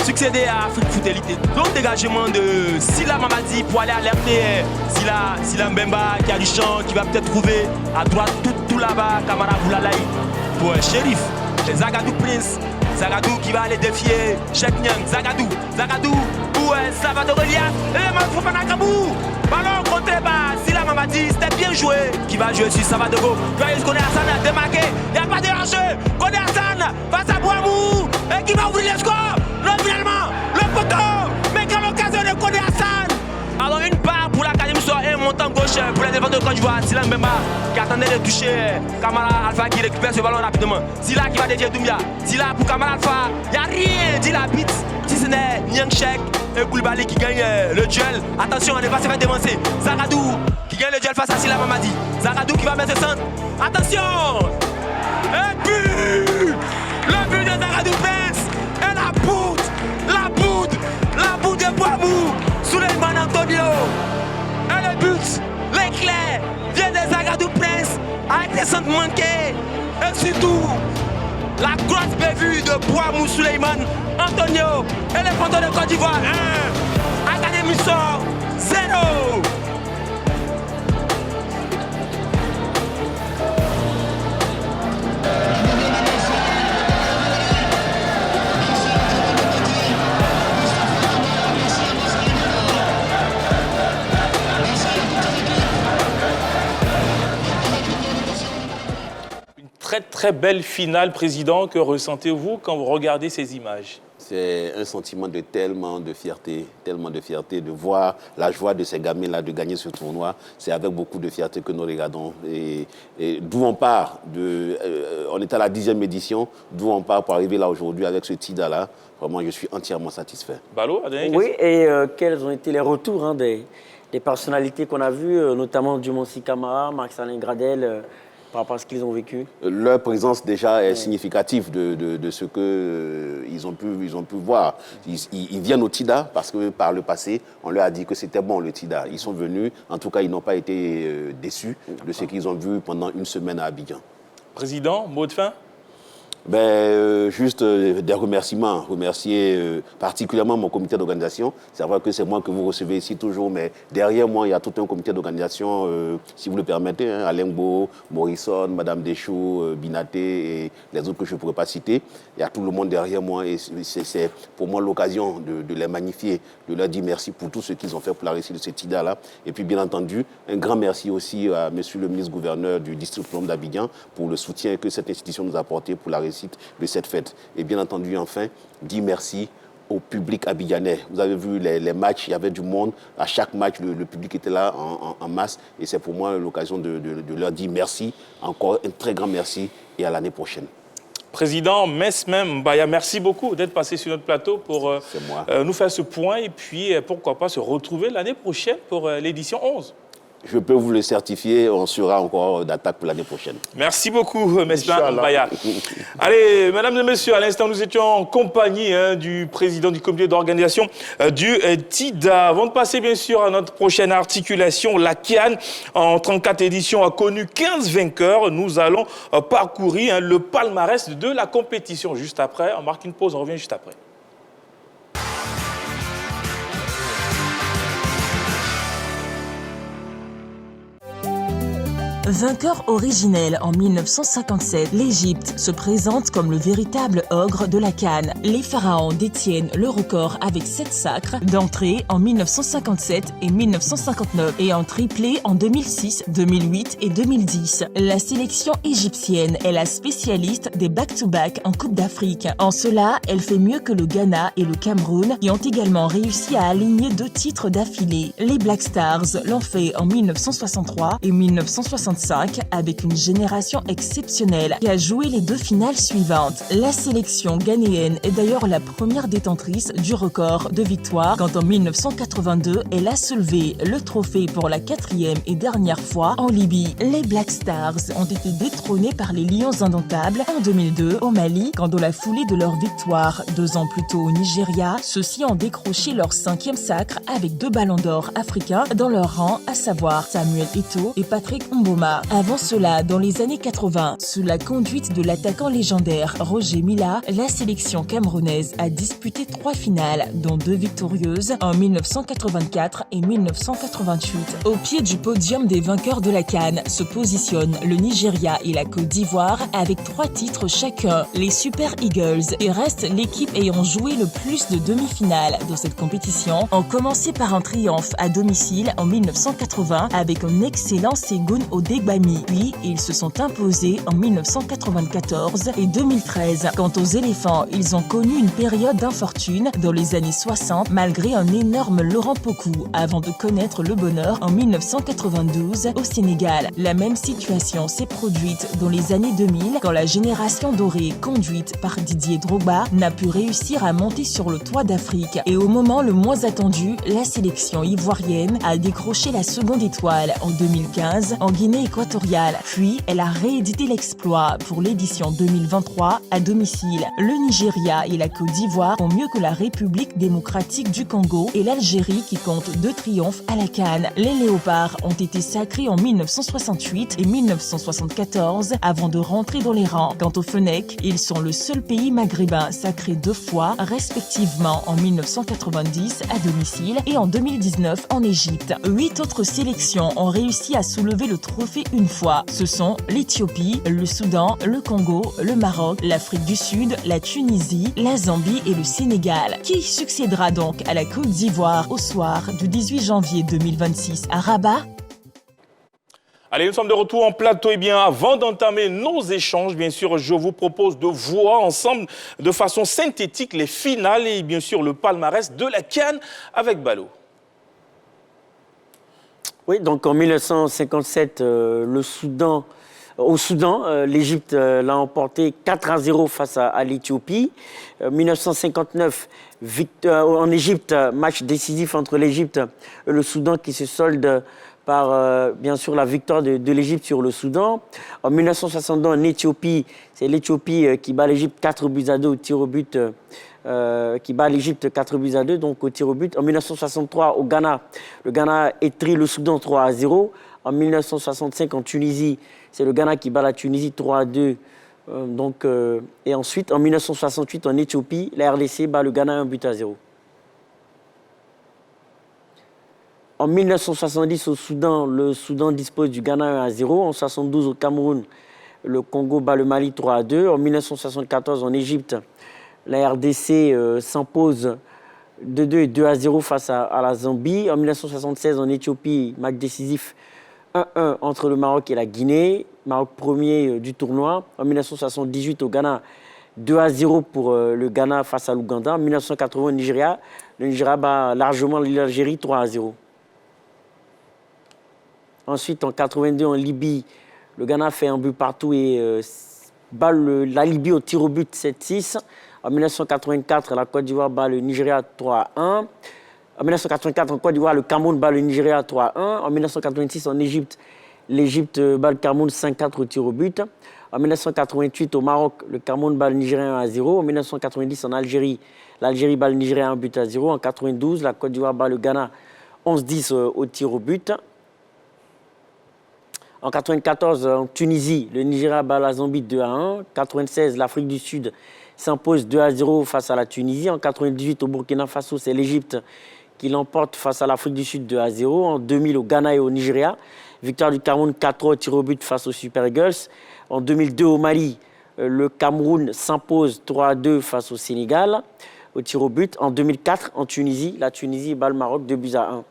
succéder à Afrique Foot Elite. Donc dégagement de Sila Mamadi pour aller alerter Sila Mbemba qui a du champ, qui va peut-être trouver à droite tout là-bas Kamara Boulalaï pour Shérif C'est Zagadou Prince. Zagadou qui va aller défier Cheikh Niang. Zagadou. Ouais, ça va de relief. Et man Fofana Kabou. Ballon contre bas. Sila Mamadi, c'était bien joué. Qui va jouer sur Savadogo. Joyeuse Kone Hassan a démarqué. Il n'y a pas de danger. Kone Hassan face à Boamou. Et qui va ouvrir le score. Non, finalement, le poteau. Mais quelle occasion de Kone Hassan. Alors une part pour l'Académie soit un montant gauche pour les défenseurs de Côte d'Ivoire. Sila Mbemba qui attendait de toucher Kamara Alpha qui récupère ce ballon rapidement. Sila qui va dédier Doumbia. Sila pour Kamara Alpha. Il n'y a rien dit la bite. Si ce n'est Niang Cheikh et Koulibaly qui gagne le duel. Attention, on n'est pas se faire dévancer. Zagadou qui gagne le duel face à Sila Mamadi. Zagadou qui va mettre ce centre. Attention. Et puis le but de Zagadou Prince. Et la poudre de Boamou. Souleymane Antonio. Et le but, l'éclair vient de Zagadou Prince avec des centres manqués. Et surtout, la grosse bévue de Boamou Souleymane Antonio et les Panthères de Côte d'Ivoire 1. Académie sort 0. Très belle finale, Président. Que ressentez-vous quand vous regardez ces images? C'est un sentiment de tellement de fierté de voir la joie de ces gamins-là de gagner ce tournoi. C'est avec beaucoup de fierté que nous regardons. Et d'où on part, on est à la 10e édition, d'où on part pour arriver là aujourd'hui avec ce TIDA-là. Vraiment, je suis entièrement satisfait. Balo, oui, et quels ont été les retours des personnalités qu'on a vues, notamment Dumonsi Kamara, Marc-Alain Gradel, par rapport à ce qu'ils ont vécu? Leur présence déjà est significative de ce qu'ils ont pu voir. Ils viennent au TIDA parce que par le passé, on leur a dit que c'était bon le TIDA. Ils sont venus, en tout cas ils n'ont pas été déçus de ce qu'ils ont vu pendant une semaine à Abidjan. Président, mot de fin? Juste des remerciements. Remercier particulièrement mon comité d'organisation. C'est vrai que c'est moi que vous recevez ici toujours, mais derrière moi, il y a tout un comité d'organisation, si vous le permettez, hein, Alain Beau, Morrison, Madame Deschaux, Binaté et les autres que je ne pourrais pas citer. Il y a tout le monde derrière moi et c'est pour moi l'occasion de les magnifier, de leur dire merci pour tout ce qu'ils ont fait pour la réussite de ce TIDA-là. Et puis, bien entendu, un grand merci aussi à Monsieur le ministre-gouverneur du district autonome d'Abidjan pour le soutien que cette institution nous a apporté pour la réussite de cette fête. Et bien entendu, enfin, dire merci au public abidjanais. Vous avez vu les matchs, il y avait du monde. À chaque match, le public était là en masse. Et c'est pour moi l'occasion de leur dire merci. Encore un très grand merci et à l'année prochaine. Président Mesmem Mbaya, merci beaucoup d'être passé sur notre plateau pour nous faire ce point. Et puis, pourquoi pas se retrouver l'année prochaine pour l'édition 11. Je peux vous le certifier, on sera encore d'attaque pour l'année prochaine. Merci beaucoup, Mesmem Mbaya. Allez, mesdames et messieurs, à l'instant, nous étions en compagnie du président du comité d'organisation du TIDA. Avant de passer, bien sûr, à notre prochaine articulation, la CAN, en 34 éditions, a connu 15 vainqueurs. Nous allons parcourir le palmarès de la compétition. Juste après, on marque une pause, on revient juste après. Vainqueur originel en 1957, l'Égypte se présente comme le véritable ogre de la CAN. Les pharaons détiennent le record avec 7 sacres d'entrée en 1957 et 1959 et en triplé en 2006, 2008 et 2010. La sélection égyptienne est la spécialiste des back-to-back en Coupe d'Afrique. En cela, elle fait mieux que le Ghana et le Cameroun qui ont également réussi à aligner 2 titres d'affilée. Les Black Stars l'ont fait en 1963 et 1965 avec une génération exceptionnelle qui a joué les 2 finales suivantes. La sélection ghanéenne est d'ailleurs la première détentrice du record de victoires quand en 1982, elle a soulevé le trophée pour la 4e et dernière fois en Libye. Les Black Stars ont été détrônés par les Lions indomptables en 2002 au Mali quand dans la foulée de leur victoire 2 ans plus tôt au Nigeria, ceux-ci ont décroché leur 5e sacre avec 2 ballons d'or africains dans leur rang, à savoir Samuel Eto'o et Patrick Mboma. format. Avant cela, dans les années 80, sous la conduite de l'attaquant légendaire Roger Mila, la sélection camerounaise a disputé 3 finales, dont 2 victorieuses en 1984 et 1988. Au pied du podium des vainqueurs de la CAN se positionnent le Nigeria et la Côte d'Ivoire avec 3 titres chacun, les Super Eagles, et reste l'équipe ayant joué le plus de demi-finales dans cette compétition, ont commencé par un triomphe à domicile en 1980 avec un excellent Segun Odegbami. Puis, ils se sont imposés en 1994 et 2013. Quant aux éléphants, ils ont connu une période d'infortune dans les années 60 malgré un énorme Laurent Pokou avant de connaître le bonheur en 1992 au Sénégal. La même situation s'est produite dans les années 2000 quand la génération dorée conduite par Didier Drogba n'a pu réussir à monter sur le toit d'Afrique. Et au moment le moins attendu, la sélection ivoirienne a décroché la seconde étoile en 2015 en Guinée équatoriale. Puis, elle a réédité l'exploit pour l'édition 2023 à domicile. Le Nigeria et la Côte d'Ivoire font mieux que la République démocratique du Congo et l'Algérie qui compte 2 triomphes à la CAN. Les Léopards ont été sacrés en 1968 et 1974 avant de rentrer dans les rangs. Quant aux Fennecs, ils sont le seul pays maghrébin sacré 2 fois, respectivement en 1990 à domicile et en 2019 en Égypte. 8 autres sélections ont réussi à soulever le trophée une fois. Ce sont l'Éthiopie, le Soudan, le Congo, le Maroc, l'Afrique du Sud, la Tunisie, la Zambie et le Sénégal. Qui succédera donc à la Côte d'Ivoire au soir du 18 janvier 2026 à Rabat? Allez, nous sommes de retour en plateau. Et bien, avant d'entamer nos échanges, bien sûr, je vous propose de voir ensemble de façon synthétique les finales et bien sûr le palmarès de la CAN avec Balo. Oui, donc en 1957, au Soudan, l'Égypte l'a emporté 4-0 face à l'Éthiopie. 1959, en Égypte, match décisif entre l'Égypte et le Soudan qui se solde par, bien sûr, la victoire de l'Égypte sur le Soudan. En 1962, en Éthiopie, c'est l'Éthiopie qui bat l'Égypte 4-2 au tir au but. Qui bat l'Égypte 4-2 donc au tir au but. En 1963, au Ghana, le Ghana étrit le Soudan 3-0. En 1965, en Tunisie, c'est le Ghana qui bat la Tunisie 3-2. Et ensuite, en 1968, en Éthiopie, la RDC bat le Ghana 1-0. En 1970, au Soudan, le Soudan dispose du Ghana 1-0. En 1972, au Cameroun, le Congo bat le Mali 3-2. En 1974, en Égypte, la RDC s'impose 2-2 et 2-0 face à la Zambie. En 1976, en Éthiopie, match décisif 1-1 entre le Maroc et la Guinée. Maroc premier du tournoi. En 1978, au Ghana, 2-0 pour le Ghana face à l'Ouganda. En 1980, au Nigeria, le Nigeria bat largement l'Algérie 3-0. Ensuite, en 82, en Libye, le Ghana fait un but partout et bat la Libye au tir au but 7-6. En 1984, la Côte d'Ivoire bat le Nigeria 3-1. En 1984, en Côte d'Ivoire, le Cameroun bat le Nigeria 3-1. En 1986, en Égypte, l'Égypte bat le Cameroun 5-4 au tir au but. En 1988, au Maroc, le Cameroun bat le Nigeria 1-0. En 1990, en Algérie, l'Algérie bat le Nigeria 1-0. En 1992, la Côte d'Ivoire bat le Ghana 11-10 au tir au but. En 1994, en Tunisie, le Nigeria bat la Zambie 2-1. En 1996, l'Afrique du Sud s'impose 2-0 face à la Tunisie. En 1998, au Burkina Faso, c'est l'Égypte qui l'emporte face à l'Afrique du Sud 2-0. En 2000, au Ghana et au Nigeria, victoire du Cameroun 4-3 au tir au but face aux Super Eagles. En 2002, au Mali, le Cameroun s'impose 3-2 face au Sénégal au tir au but. En 2004, en Tunisie, la Tunisie bat le Maroc 2-1.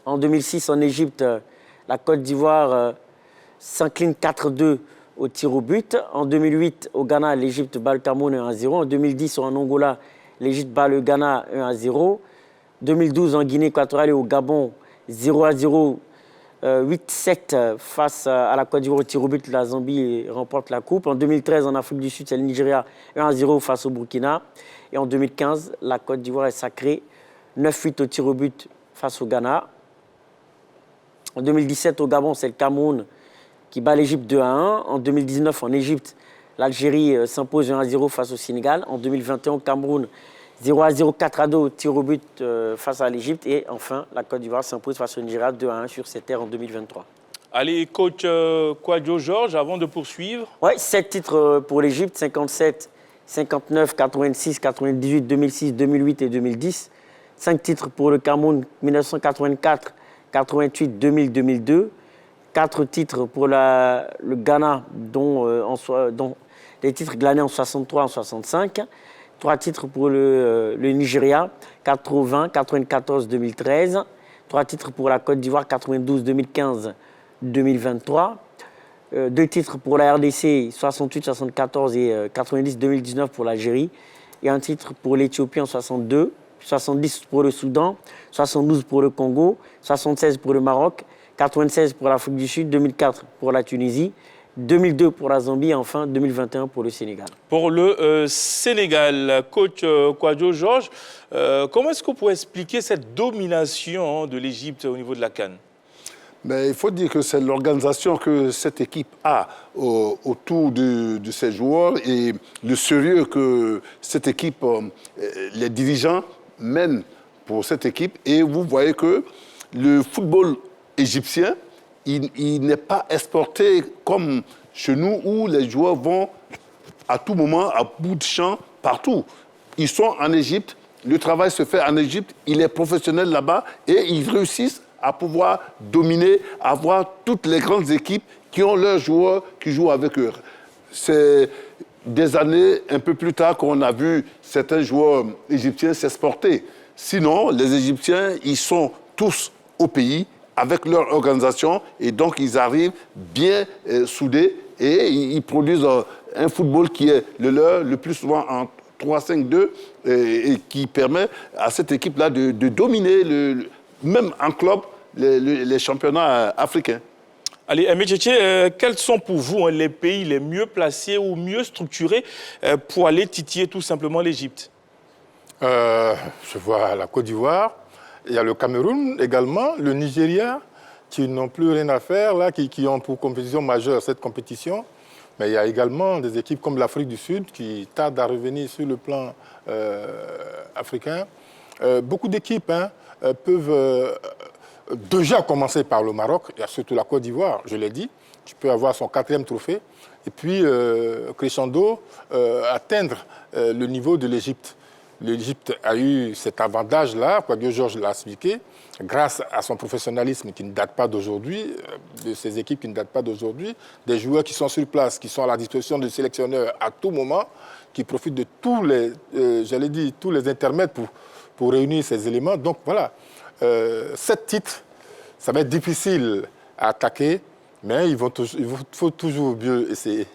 En 2006, en Égypte, la Côte d'Ivoire s'incline 4-2 au tir au but. En 2008, au Ghana, l'Égypte bat le Cameroun 1-0. En 2010, en Angola, l'Égypte bat le Ghana 1-0. 2012, en Guinée équatoriale et au Gabon, 0-0, 8-7 face à la Côte d'Ivoire au tir au but. La Zambie remporte la coupe. En 2013, en Afrique du Sud, c'est le Nigeria 1-0 face au Burkina. Et en 2015, la Côte d'Ivoire est sacrée 9-8 au tir au but face au Ghana. En 2017, au Gabon, c'est le Cameroun qui bat l'Égypte 2-1. En 2019, en Égypte, l'Algérie s'impose 1-0 face au Sénégal. En 2021, au Cameroun, 0-0, 4-2 au tir au but face à l'Égypte. Et enfin, la Côte d'Ivoire s'impose face au Nigeria 2-1 sur ses terres en 2023. Allez, coach Kouadio Georges, avant de poursuivre. Oui, 7 titres pour l'Égypte, 57, 59, 86, 98, 2006, 2008 et 2010. 5 titres pour le Cameroun, 1984, 88, 2000, 2002. 4 titres pour le Ghana, dont les titres glanés en 63, en 65. 3 titres pour le Nigeria, 80, 94, 2013. 3 titres pour la Côte d'Ivoire, 92, 2015, 2023. 2 titres pour la RDC, 68, 74 et 90, 2019 pour l'Algérie. Et 1 titre pour l'Éthiopie en 62, 70 pour le Soudan, 72 pour le Congo, 76 pour le Maroc, 96 pour l'Afrique du Sud, 2004 pour la Tunisie, 2002 pour la Zambie et enfin 2021 pour le Sénégal. Pour le Sénégal, coach Kouadio Georges, comment est-ce qu'on peut expliquer cette domination de l'Égypte au niveau de la CAN? Mais il faut dire que c'est l'organisation que cette équipe a autour de ses joueurs et le sérieux que cette équipe, les dirigeants mènent pour cette équipe. Et vous voyez que le football égyptien, il n'est pas exporté comme chez nous où les joueurs vont à tout moment, à bout de champ, partout. Ils sont en Égypte, le travail se fait en Égypte, il est professionnel là-bas et ils réussissent à pouvoir dominer, avoir toutes les grandes équipes qui ont leurs joueurs qui jouent avec eux. C'est des années un peu plus tard qu'on a vu certains joueurs égyptiens s'exporter. Sinon, les Égyptiens, ils sont tous au pays avec leur organisation et donc ils arrivent bien soudés et ils produisent un football qui est le leur, le plus souvent en 3-5-2 et qui permet à cette équipe-là de dominer, même en club, les championnats africains. Allez, Aimé Tchétché, quels sont pour vous les pays les mieux placés ou mieux structurés pour aller titiller tout simplement l'Égypte? Je vois la Côte d'Ivoire, il y a le Cameroun également, le Nigeria, qui n'ont plus rien à faire, là, qui ont pour compétition majeure cette compétition. Mais il y a également des équipes comme l'Afrique du Sud qui tardent à revenir sur le plan africain. Beaucoup d'équipes peuvent déjà commencer par le Maroc, il y a surtout la Côte d'Ivoire, je l'ai dit, qui peut avoir son 4e trophée, et puis crescendo, atteindre le niveau de l'Égypte. L'Égypte a eu cet avantage-là, Kouadio Georges l'a expliqué, grâce à son professionnalisme qui ne date pas d'aujourd'hui, de ses équipes qui ne datent pas d'aujourd'hui, des joueurs qui sont sur place, qui sont à la disposition du sélectionneur à tout moment, qui profitent de tous les, tous les intermèdes pour réunir ces éléments. Donc voilà, 7 titres, ça va être difficile à attaquer, mais il faut toujours mieux essayer.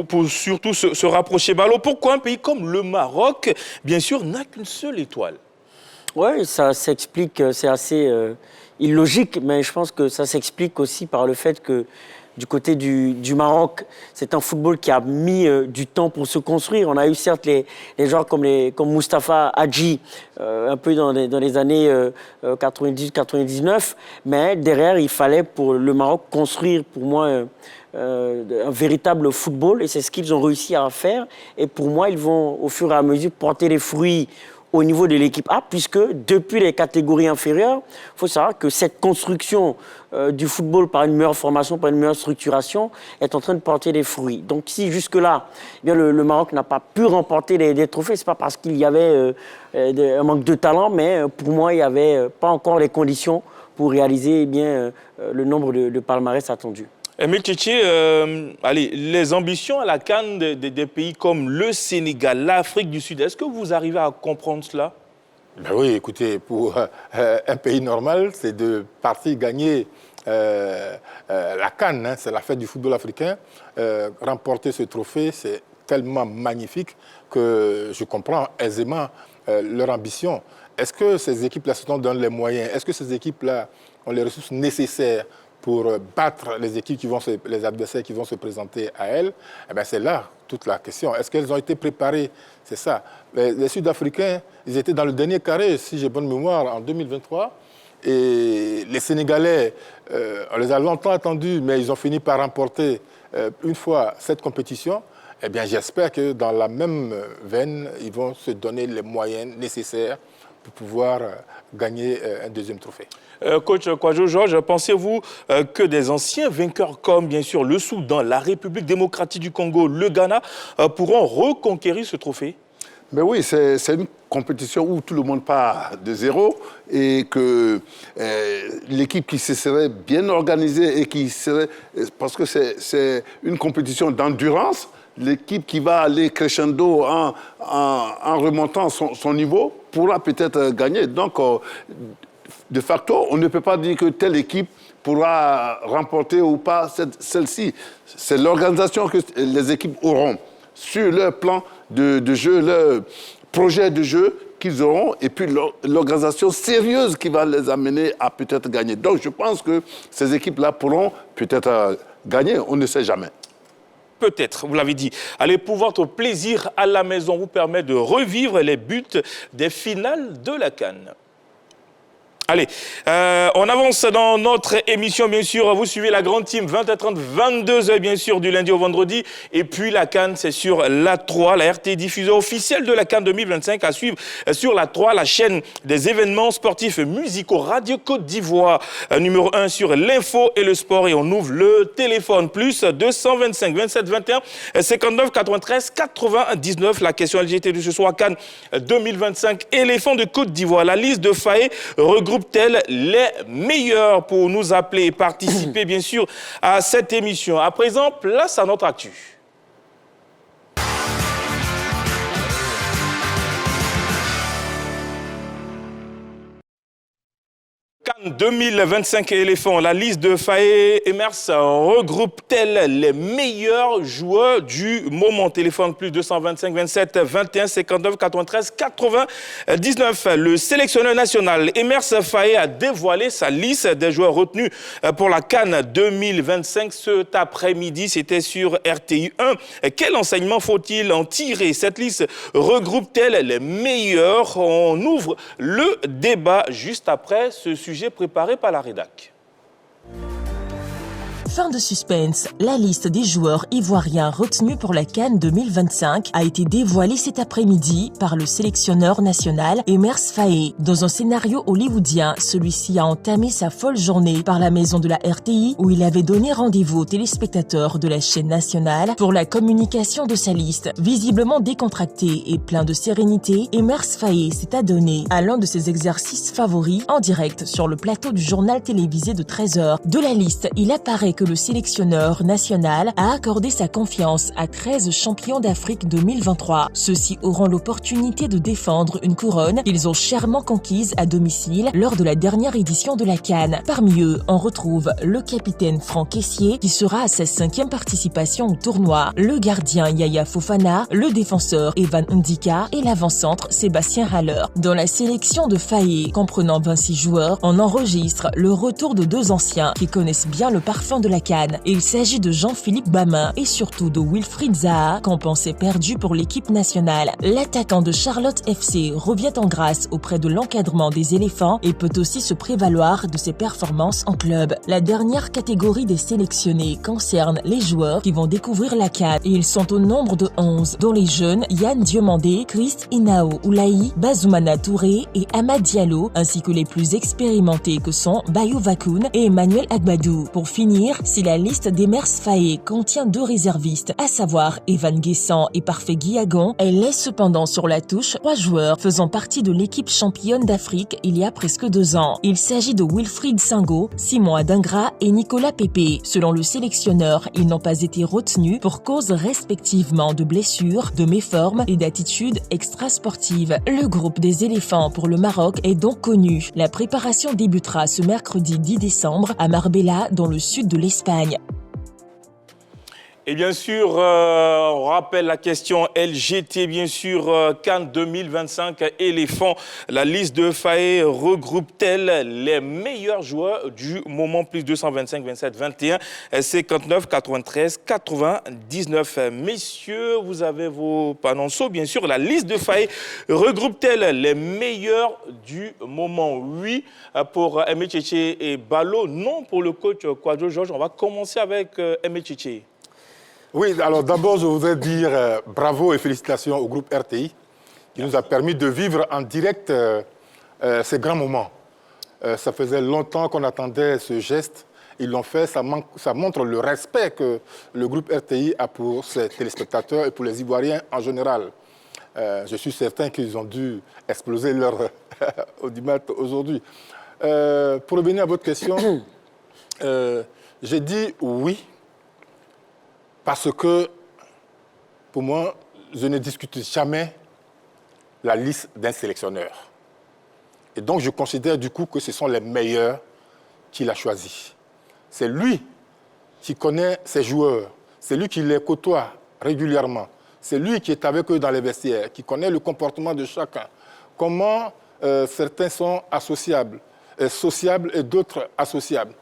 Pour surtout se rapprocher. Alors pourquoi un pays comme le Maroc, bien sûr, n'a qu'une seule étoile? Oui, ça s'explique, c'est assez illogique, mais je pense que ça s'explique aussi par le fait que du côté du Maroc, c'est un football qui a mis du temps pour se construire. On a eu certes les joueurs comme Moustapha Hadji, un peu dans les années 90-99, mais derrière, il fallait pour le Maroc construire, pour moi, un véritable football, et c'est ce qu'ils ont réussi à faire. Et pour moi, ils vont au fur et à mesure porter les fruits au niveau de l'équipe A, puisque depuis les catégories inférieures, il faut savoir que cette construction du football par une meilleure formation, par une meilleure structuration, est en train de porter des fruits. Donc si jusque-là, eh bien, le Maroc n'a pas pu remporter des trophées, ce n'est pas parce qu'il y avait un manque de talent, mais pour moi, il n'y avait pas encore les conditions pour réaliser le nombre de palmarès attendus. Aimé Tchétché, les ambitions à la CAN des pays comme le Sénégal, l'Afrique du Sud, est-ce que vous arrivez à comprendre cela? Ben oui, écoutez, pour un pays normal, c'est de partir gagner la CAN, c'est la fête du football africain. Remporter ce trophée, c'est tellement magnifique que je comprends aisément leur ambition. Est-ce que ces équipes-là se donnent les moyens? Est-ce que ces équipes-là ont les ressources nécessaires pour battre les équipes les adversaires qui vont se présenter à elles? Eh bien, c'est là toute la question. Est-ce qu'elles ont été préparées? C'est ça. Les Sud-Africains, ils étaient dans le dernier carré, si j'ai bonne mémoire, en 2023. Et les Sénégalais, on les a longtemps attendus, mais ils ont fini par remporter une fois cette compétition. Eh bien, j'espère que dans la même veine, ils vont se donner les moyens nécessaires pour pouvoir gagner un deuxième trophée. Coach Kwadjo Georges, pensez-vous que des anciens vainqueurs comme bien sûr le Soudan, la République démocratique du Congo, le Ghana pourront reconquérir ce trophée? Mais oui, c'est une compétition où tout le monde part de zéro et que l'équipe qui se serait bien organisée et qui serait... Parce que c'est une compétition d'endurance, l'équipe qui va aller crescendo en remontant son niveau pourra peut-être gagner. Donc, de facto, on ne peut pas dire que telle équipe pourra remporter ou pas celle-ci. C'est l'organisation que les équipes auront sur leur plan de jeu, leur projet de jeu qu'ils auront, et puis l'organisation sérieuse qui va les amener à peut-être gagner. Donc je pense que ces équipes-là pourront peut-être gagner, on ne sait jamais. Peut-être, vous l'avez dit. Allez, pour votre plaisir à la maison vous permet de revivre les buts des finales de la CAN. Allez, on avance dans notre émission, bien sûr. Vous suivez la grande team, 20h30, 22h, bien sûr, du lundi au vendredi. Et puis la CAN, c'est sur la 3, la RT diffuseur officielle de la CAN 2025 à suivre sur la 3, la chaîne des événements sportifs musicaux Radio Côte d'Ivoire, numéro 1 sur l'info et le sport. Et on ouvre le téléphone, plus 225 27 21 59 93 99. La question LGT de ce soir, CAN 2025, éléphant de Côte d'Ivoire. La liste de Faé regroupe tels les meilleurs pour nous appeler et participer bien sûr à cette émission. À présent, place à notre actu. CAN 2025 éléphants, la liste de Faé Emers regroupe-t-elle les meilleurs joueurs du moment? Téléphone plus 225 27 21 59 93 99. Le sélectionneur national Emers Faé a dévoilé sa liste des joueurs retenus pour la CAN 2025 cet après-midi. C'était sur RTI 1. Quel enseignement faut-il en tirer? Cette liste regroupe-t-elle les meilleurs? On ouvre le débat juste après ce sujet préparé par la rédac. Fin de suspense, la liste des joueurs ivoiriens retenus pour la CAN 2025 a été dévoilée cet après-midi par le sélectionneur national Emers Faé. Dans un scénario hollywoodien, celui-ci a entamé sa folle journée par la maison de la RTI où il avait donné rendez-vous aux téléspectateurs de la chaîne nationale pour la communication de sa liste. Visiblement décontracté et plein de sérénité, Emers Faé s'est adonné à l'un de ses exercices favoris en direct sur le plateau du journal télévisé de 13h. De la liste, il apparaît que le sélectionneur national a accordé sa confiance à 13 champions d'Afrique 2023. Ceux-ci auront l'opportunité de défendre une couronne qu'ils ont chèrement conquise à domicile lors de la dernière édition de la CAN. Parmi eux, on retrouve le capitaine Franck Kessié qui sera à sa 5e participation au tournoi, le gardien Yaya Fofana, le défenseur Evan Ndika et l'avant-centre Sébastien Haller. Dans la sélection de Faé, comprenant 26 joueurs, on enregistre le retour de 2 anciens qui connaissent bien le parfum de la CAN. Il s'agit de Jean-Philippe Bamin et surtout de Wilfried Zaha, qu'on pensait perdu pour l'équipe nationale. L'attaquant de Charlotte FC revient en grâce auprès de l'encadrement des éléphants et peut aussi se prévaloir de ses performances en club. La dernière catégorie des sélectionnés concerne les joueurs qui vont découvrir la CAN et ils sont au nombre de 11, dont les jeunes Yann Diomandé, Christ Inao Oulaï, Bazoumana Touré et Amad Diallo, ainsi que les plus expérimentés que sont Bayou Vakoun et Emmanuel Agbadou. Pour finir, si la liste d'Emers Faé contient 2 réservistes, à savoir Evan Guessant et Parfait Guillagon, elle laisse cependant sur la touche 3 joueurs faisant partie de l'équipe championne d'Afrique il y a presque 2 ans. Il s'agit de Wilfried Sango, Simon Adingra et Nicolas Pépé. Selon le sélectionneur, ils n'ont pas été retenus pour cause respectivement de blessures, de méformes et d'attitudes extrasportives. Le groupe des éléphants pour le Maroc est donc connu. La préparation débutera ce mercredi 10 décembre à Marbella, dans le sud de l'Espagne. Et bien sûr, on rappelle la question LGT, bien sûr, CAN 2025 éléphant. La liste de Faé regroupe-t-elle les meilleurs joueurs du moment? Plus 225 27 21 59 93 99. Messieurs, vous avez vos panonceaux, bien sûr. La liste de Faé regroupe-t-elle les meilleurs du moment? Oui, pour Aimé Tchétché et Balo. Non, pour le coach Kwadjo Georges. On va commencer avec Aimé Tchétché. Oui, alors d'abord, je voudrais dire bravo et félicitations au groupe RTI qui nous a permis de vivre en direct ces grands moments. Ça faisait longtemps qu'on attendait ce geste. Ils l'ont fait, ça montre le respect que le groupe RTI a pour ses téléspectateurs et pour les Ivoiriens en général. Je suis certain qu'ils ont dû exploser leur audimat aujourd'hui. Pour revenir à votre question, j'ai dit oui parce que, pour moi, je ne discute jamais la liste d'un sélectionneur. Et donc, je considère du coup que ce sont les meilleurs qu'il a choisis. C'est lui qui connaît ses joueurs, c'est lui qui les côtoie régulièrement, c'est lui qui est avec eux dans les vestiaires, qui connaît le comportement de chacun, comment certains sont associables, sociables et d'autres associables.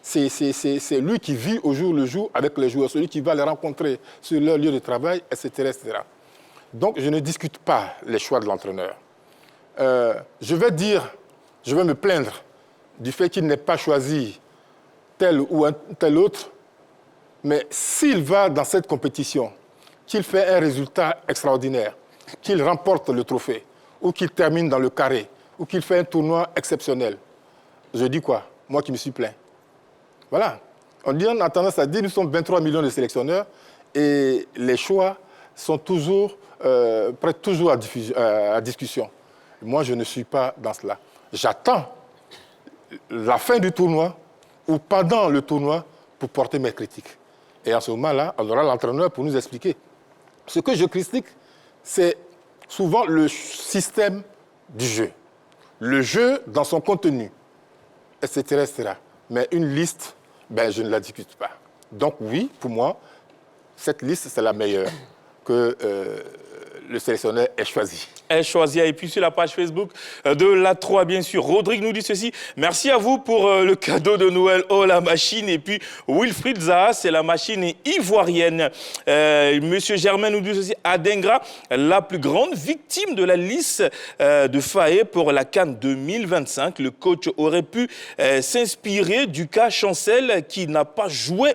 C'est lui qui vit au jour le jour avec les joueurs, celui qui va les rencontrer sur leur lieu de travail, etc., etc. Donc, je ne discute pas les choix de l'entraîneur. Je vais me plaindre du fait qu'il n'ait pas choisi tel ou tel autre, mais s'il va dans cette compétition, qu'il fait un résultat extraordinaire, qu'il remporte le trophée, ou qu'il termine dans le carré, ou qu'il fait un tournoi exceptionnel, je dis quoi? Moi qui me suis plaint. Voilà. On a tendance à dire nous sommes 23 millions de sélectionneurs et les choix sont toujours, prêtent toujours à discussion. Moi, je ne suis pas dans cela. J'attends la fin du tournoi ou pendant le tournoi pour porter mes critiques. Et à ce moment-là, on aura l'entraîneur pour nous expliquer. Ce que je critique, c'est souvent le système du jeu. Le jeu dans son contenu, etc., etc. Mais une liste, je ne la discute pas. Donc oui, pour moi, cette liste, c'est la meilleure que le sélectionneur ait choisi. Et puis sur la page Facebook de la 3, bien sûr. Rodrigue nous dit ceci. Merci à vous pour le cadeau de Noël. Oh, la machine. Et puis Wilfried Zaha, c'est la machine ivoirienne. Monsieur Germain nous dit ceci. Adengra, la plus grande victime de la liste de Faé pour la CAN 2025. Le coach aurait pu s'inspirer du cas Chancel qui n'a pas joué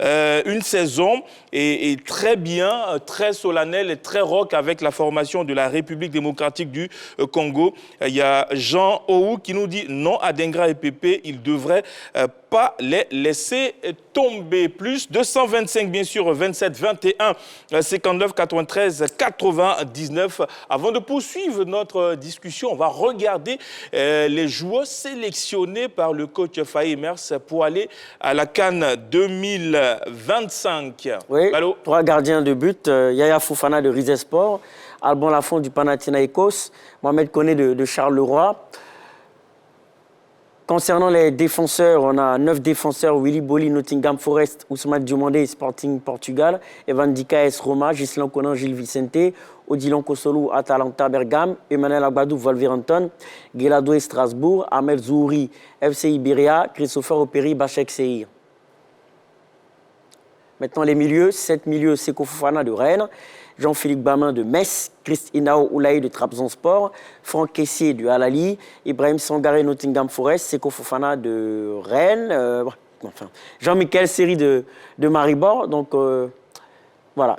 une saison et très bien, très solennelle et très rock avec la formation de la République démocratique du Congo. Il y a Jean Ou qui nous dit non à Dengra et Pépé, ils devraient pas les laisser tomber. Plus 225 bien sûr, 27 21 59 93 99. Avant de poursuivre notre discussion, on va regarder les joueurs sélectionnés par le coach Faye Mers pour aller à la CAN 2025. Oui, Allô? 3 gardiens de but, Yaya Fofana de Rizesport, Alban Lafont du Panathinaikos, Mohamed Koné de Charleroi. Concernant les défenseurs, on a 9 défenseurs, Willy Boli, Nottingham Forest, Ousmane Diomandé, Sporting Portugal, Evan Dikaes, Roma, Gislain Conan, Gilles Vicente, Odilon Kosolu, Atalanta Bergame, Emmanuel Agbadou, Wolverhampton, Gueladoué, Strasbourg, Ahmed Zouri, FC Iberia, Christopher Operi, Bachek Seir. Maintenant les milieux, 7 milieux, Seko Fofana de Rennes, Jean-Philippe Bamin de Metz, Christ Inao Oulaï de Trabzonspor, Franck Kessier du Al-Ali, Ibrahim Sangaré Nottingham Forest, Seko Fofana de Rennes, Jean-Michel Seri de Maribor. Donc voilà.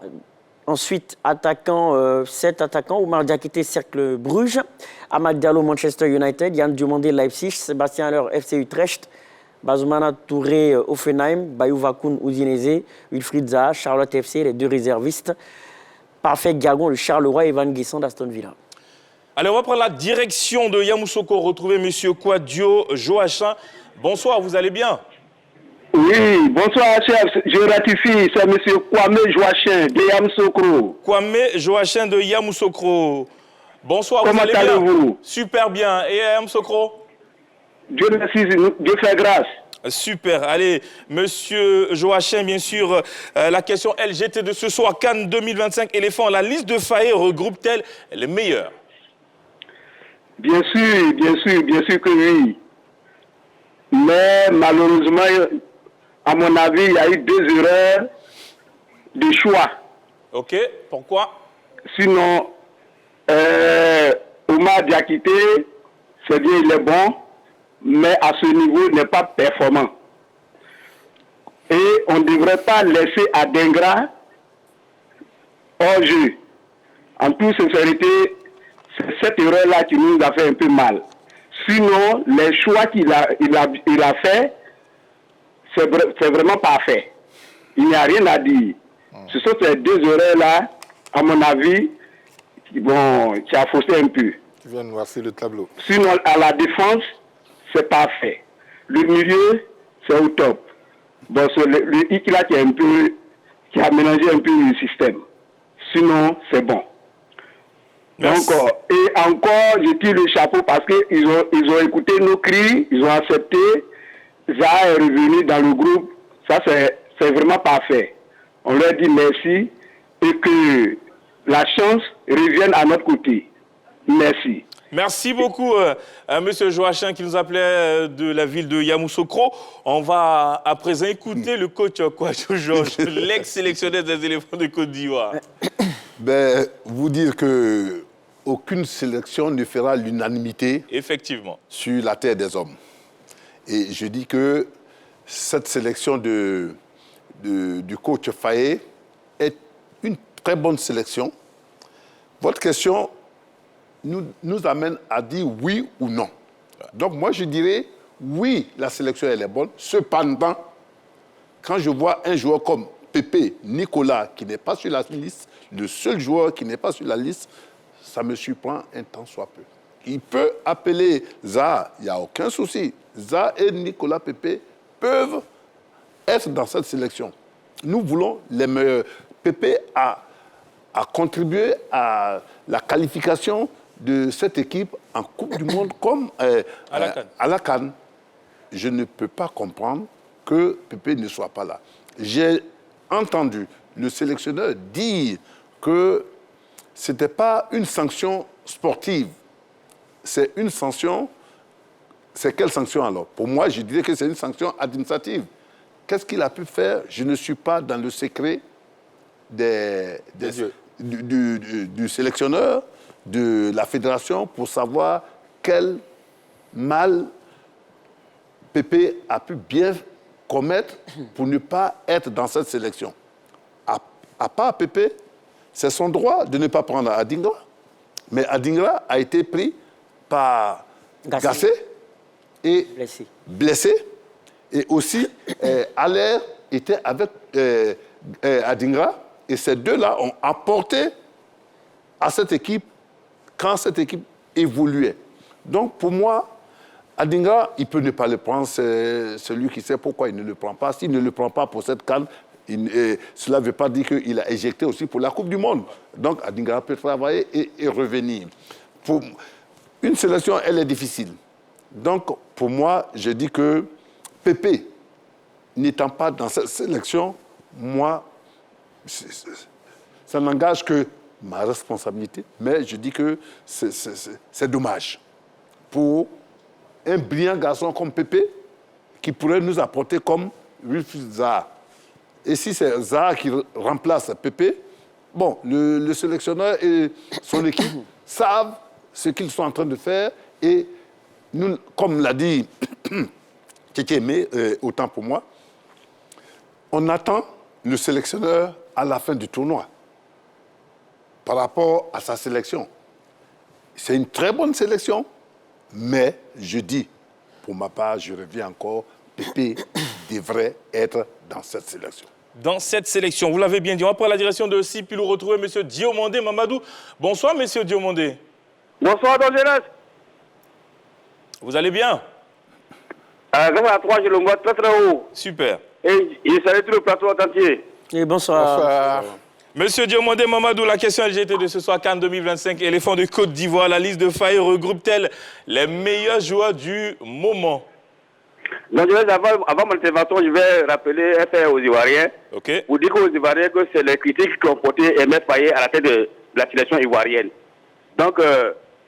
Ensuite, 7 attaquants, Oumar Diakité, Cercle Bruges, Amad Diallo, Manchester United, Yann Diomandé, Leipzig, Sébastien Haller, FC Utrecht, Bazoumana Touré, Offenheim, Bayou Vakoun, Udinese, Wilfried Zaha, Charlotte FC, les 2 réservistes, Parfait Gagon, le Charleroi et Van Guesson d'Aston Villa. Allez, on va prendre la direction de Yamoussoukro, retrouver M. Kouadio Joachim. Bonsoir, vous allez bien? Oui, bonsoir chef, je ratifie, c'est M. Kwame Joachim de Yamoussoukro. Kwame Joachim de Yamoussoukro. Bonsoir, comment vous allez bien? Allez-vous? Super bien. Et Yamoussoukro? Dieu merci, Dieu fait grâce. Super. Allez, monsieur Joachim, bien sûr, la question LGT de ce soir, CAN 2025 éléphant, la liste de Faé regroupe-t-elle les meilleurs? Bien sûr que oui. Mais malheureusement, à mon avis, il y a eu 2 erreurs de choix. Ok, pourquoi? Sinon, Oumar Diakité, c'est bien, il est bon, mais à ce niveau, il n'est pas performant. Et on ne devrait pas laisser Adengra hors jeu. En toute sincérité, c'est cette erreur-là qui nous a fait un peu mal. Sinon, les choix qu'il a fait, c'est vraiment parfait. Il n'y a rien à dire. Ce sont ces 2 erreurs-là, à mon avis, qui a faussé un peu. Tu viens noircir le tableau. Sinon, à la défense, c'est parfait. Le milieu, c'est au top. Bon, c'est le hic là qui a mélangé un peu le système. Sinon, c'est bon. Merci. Donc, et encore, je tire le chapeau parce qu'ils ont écouté nos cris, ils ont accepté. Zaha est revenu dans le groupe. Ça, c'est vraiment parfait. On leur dit merci et que la chance revienne à notre côté. Merci. Merci beaucoup à M. Joachim qui nous appelait de la ville de Yamoussoukro. On va à présent écouter le coach Kouadio Georges, l'ex-sélectionneur des éléphants de Côte d'Ivoire. Vous dire que aucune sélection ne fera l'unanimité Effectivement. sur la terre des hommes. Et je dis que cette sélection du coach Faye est une très bonne sélection. Votre question nous amène à dire oui ou non. Donc moi je dirais oui, la sélection elle est bonne. Cependant, quand je vois un joueur comme Pépé, Nicolas, qui n'est pas sur la liste, le seul joueur qui n'est pas sur la liste, ça me surprend un tant soit peu. Il peut appeler Zaha, il n'y a aucun souci. Zaha et Nicolas Pépé peuvent être dans cette sélection. Nous voulons les meilleurs. Pépé a contribué à la qualification de cette équipe en Coupe du Monde comme à la CAN. Je ne peux pas comprendre que Pépé ne soit pas là. J'ai entendu le sélectionneur dire que ce n'était pas une sanction sportive. C'est une sanction. C'est quelle sanction alors? Pour moi, je dirais que c'est une sanction administrative. Qu'est-ce qu'il a pu faire? Je ne suis pas dans le secret du sélectionneur, de la fédération, pour savoir quel mal Pépé a pu bien commettre pour ne pas être dans cette sélection. À part Pépé, c'est son droit de ne pas prendre Adingra. Mais Adingra a été pris par Gassé et blessé. Et aussi, Aller était avec Adingra. Et ces deux-là ont apporté à cette équipe quand cette équipe évoluait. Donc, pour moi, Adingra, il peut ne pas le prendre. C'est celui qui sait pourquoi il ne le prend pas. S'il ne le prend pas pour cette CAN, cela ne veut pas dire qu'il a éjecté aussi pour la Coupe du Monde. Donc, Adingra peut travailler et revenir. Pour une sélection, elle est difficile. Donc, pour moi, je dis que Pépé, n'étant pas dans cette sélection, moi, ça n'engage que ma responsabilité. Mais je dis que c'est dommage pour un brillant garçon comme Pépé qui pourrait nous apporter comme Wilfried Zaha. Et si c'est Zaha qui remplace Pépé, bon, le sélectionneur et son équipe savent ce qu'ils sont en train de faire. Et nous, comme l'a dit Kékémé, autant pour moi, on attend le sélectionneur à la fin du tournoi par rapport à sa sélection. C'est une très bonne sélection, mais je dis, pour ma part, je reviens encore, Pépé devrait être dans cette sélection. Dans cette sélection, vous l'avez bien dit, on va prendre la direction de Sipilou, retrouver M. Diomandé Mamadou. Bonsoir, M. Diomandé. Bonsoir, Don Jeunesse. Vous allez bien? Comme à 3, je le vois très très haut. Super. Et il salue tout le plateau entier. Et bonsoir. Monsieur Diomandé Mamadou, la question LGT de ce soir, CAN 2025, éléphant de Côte d'Ivoire, la liste de Faye regroupe-t-elle les meilleurs joueurs du moment? Donc, avant mon intervention, je vais rappeler un fait aux Ivoiriens. Okay. Pour dire aux Ivoiriens que c'est les critiques qui ont porté Aimé Faye à la tête de la sélection ivoirienne. Donc,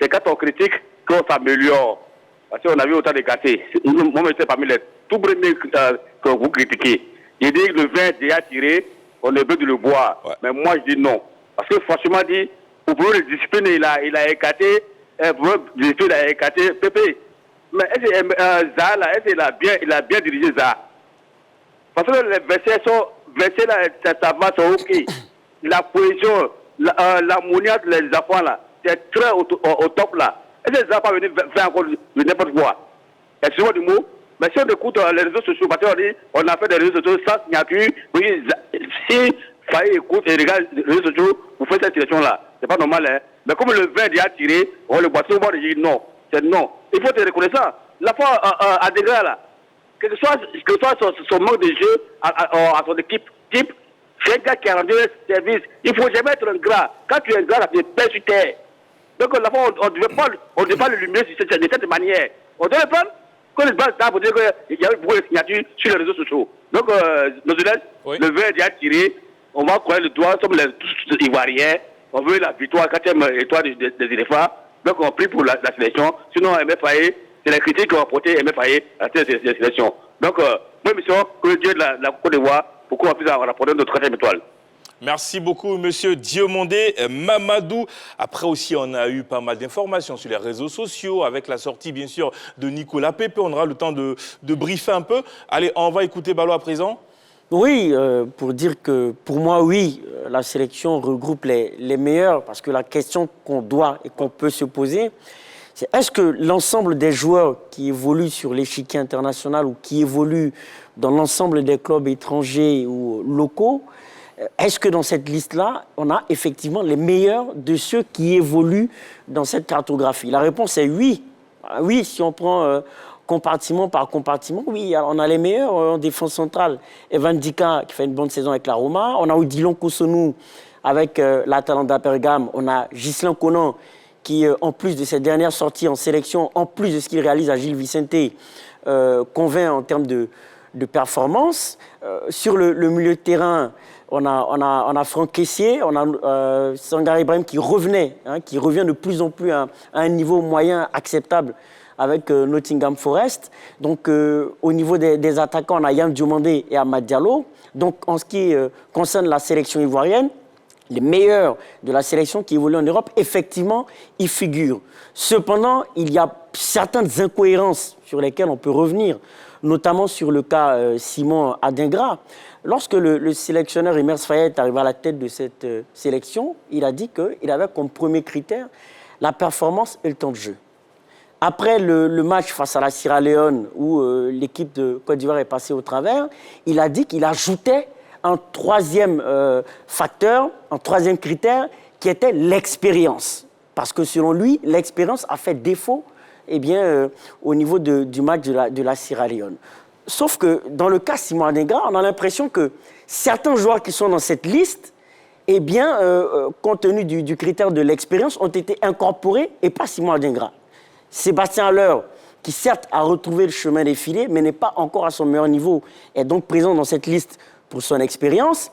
c'est quand on critique qu'on s'améliore. Parce qu'on a vu autant de cassés. Moi, j'étais parmi les tout premiers que vous critiquez. Il dit que le vin est déjà tiré, on est besoin de le boire. Ouais. Mais moi, je dis non. Parce que franchement, dit, pour le discipline, il a écarté, il a écarté Pépé. Mais est-ce que Zaha, là, est-ce qu'il a bien dirigé Zaha? Parce que les versets là, ça va, c'est OK. La cohésion, l'harmonie entre les enfants, là, c'est très au top, là. Est-ce que ça va pas venir faire encore n'importe quoi? Excusez-moi du mot, mais si on écoute les réseaux sociaux, parce qu'on a fait des réseaux sociaux sans signature, oui, si Faye écoute et regarde les réseaux sociaux, vous faites cette situation-là. C'est pas normal, hein. Mais comme le vin est déjà tiré, on le boit, tout le monde dit non. C'est non. Il faut être reconnaissant. La fois à degré là, que ce soit son manque de jeu à son équipe type, c'est un gars qui a rendu un service. Il ne faut jamais être un gras. Quand tu es un gras, tu es père sur terre. Donc la fois, on ne devait pas le lumière de cette manière. On doit le prendre. Quand il se passe pour dire qu'il y a eu beaucoup de signatures sur les réseaux sociaux. Donc, nos élèves, le vin est déjà tiré. On va croire le doigt, sommes tous Ivoiriens. On veut la victoire, 4e étoile des éléphants. Donc, on prie pour la sélection. Sinon, MFAE, c'est la critique qu'on a portée MFAE à cette sélection. Donc, moi, mission, que Dieu de la Côte d'Ivoire, pour qu'on puisse rapporter notre 4e étoile. Merci beaucoup, monsieur Diomondé Mamadou. Après aussi, on a eu pas mal d'informations sur les réseaux sociaux avec la sortie, bien sûr, de Nicolas Pepe. On aura le temps de briefer un peu. Allez, on va écouter Balo à présent. Oui, pour dire que pour moi, oui, la sélection regroupe les meilleurs, parce que la question qu'on doit et qu'on peut se poser, c'est est-ce que l'ensemble des joueurs qui évoluent sur l'échiquier international ou qui évoluent dans l'ensemble des clubs étrangers ou locaux, est-ce que dans cette liste-là, on a effectivement les meilleurs de ceux qui évoluent dans cette cartographie? La réponse est oui. Oui, si on prend compartiment par compartiment, oui, alors on a les meilleurs en défense centrale. Evan Dika qui fait une bonne saison avec la Roma. On a Odilon Kosonou avec l'Atalanta Bergame. On a Ghislain Conan qui, en plus de ses dernières sorties en sélection, en plus de ce qu'il réalise à Gilles Vicente, convainc en termes de performance. Sur le milieu de terrain, on a Franck Kessié, on a Sangaré Ibrahim qui revient de plus en plus à un niveau moyen acceptable avec Nottingham Forest. Donc, au niveau des attaquants, on a Yann Diomandé et Amad Diallo. Donc, en ce qui concerne la sélection ivoirienne, les meilleurs de la sélection qui évolue en Europe, effectivement, y figurent. Cependant, il y a certaines incohérences sur lesquelles on peut revenir, notamment sur le cas Simon Adingra. Lorsque le sélectionneur Emers Faye est arrivé à la tête de cette sélection, il a dit qu'il avait comme premier critère la performance et le temps de jeu. Après le match face à la Sierra Leone, où l'équipe de Côte d'Ivoire est passée au travers, il a dit qu'il ajoutait un troisième facteur, un troisième critère, qui était l'expérience. Parce que selon lui, l'expérience a fait défaut au niveau du match de la Sierra Leone. Sauf que dans le cas Simon Adingra, on a l'impression que certains joueurs qui sont dans cette liste, compte tenu du critère de l'expérience, ont été incorporés et pas Simon Adingra. Sébastien Haller, qui certes a retrouvé le chemin des filets, mais n'est pas encore à son meilleur niveau, est donc présent dans cette liste pour son expérience.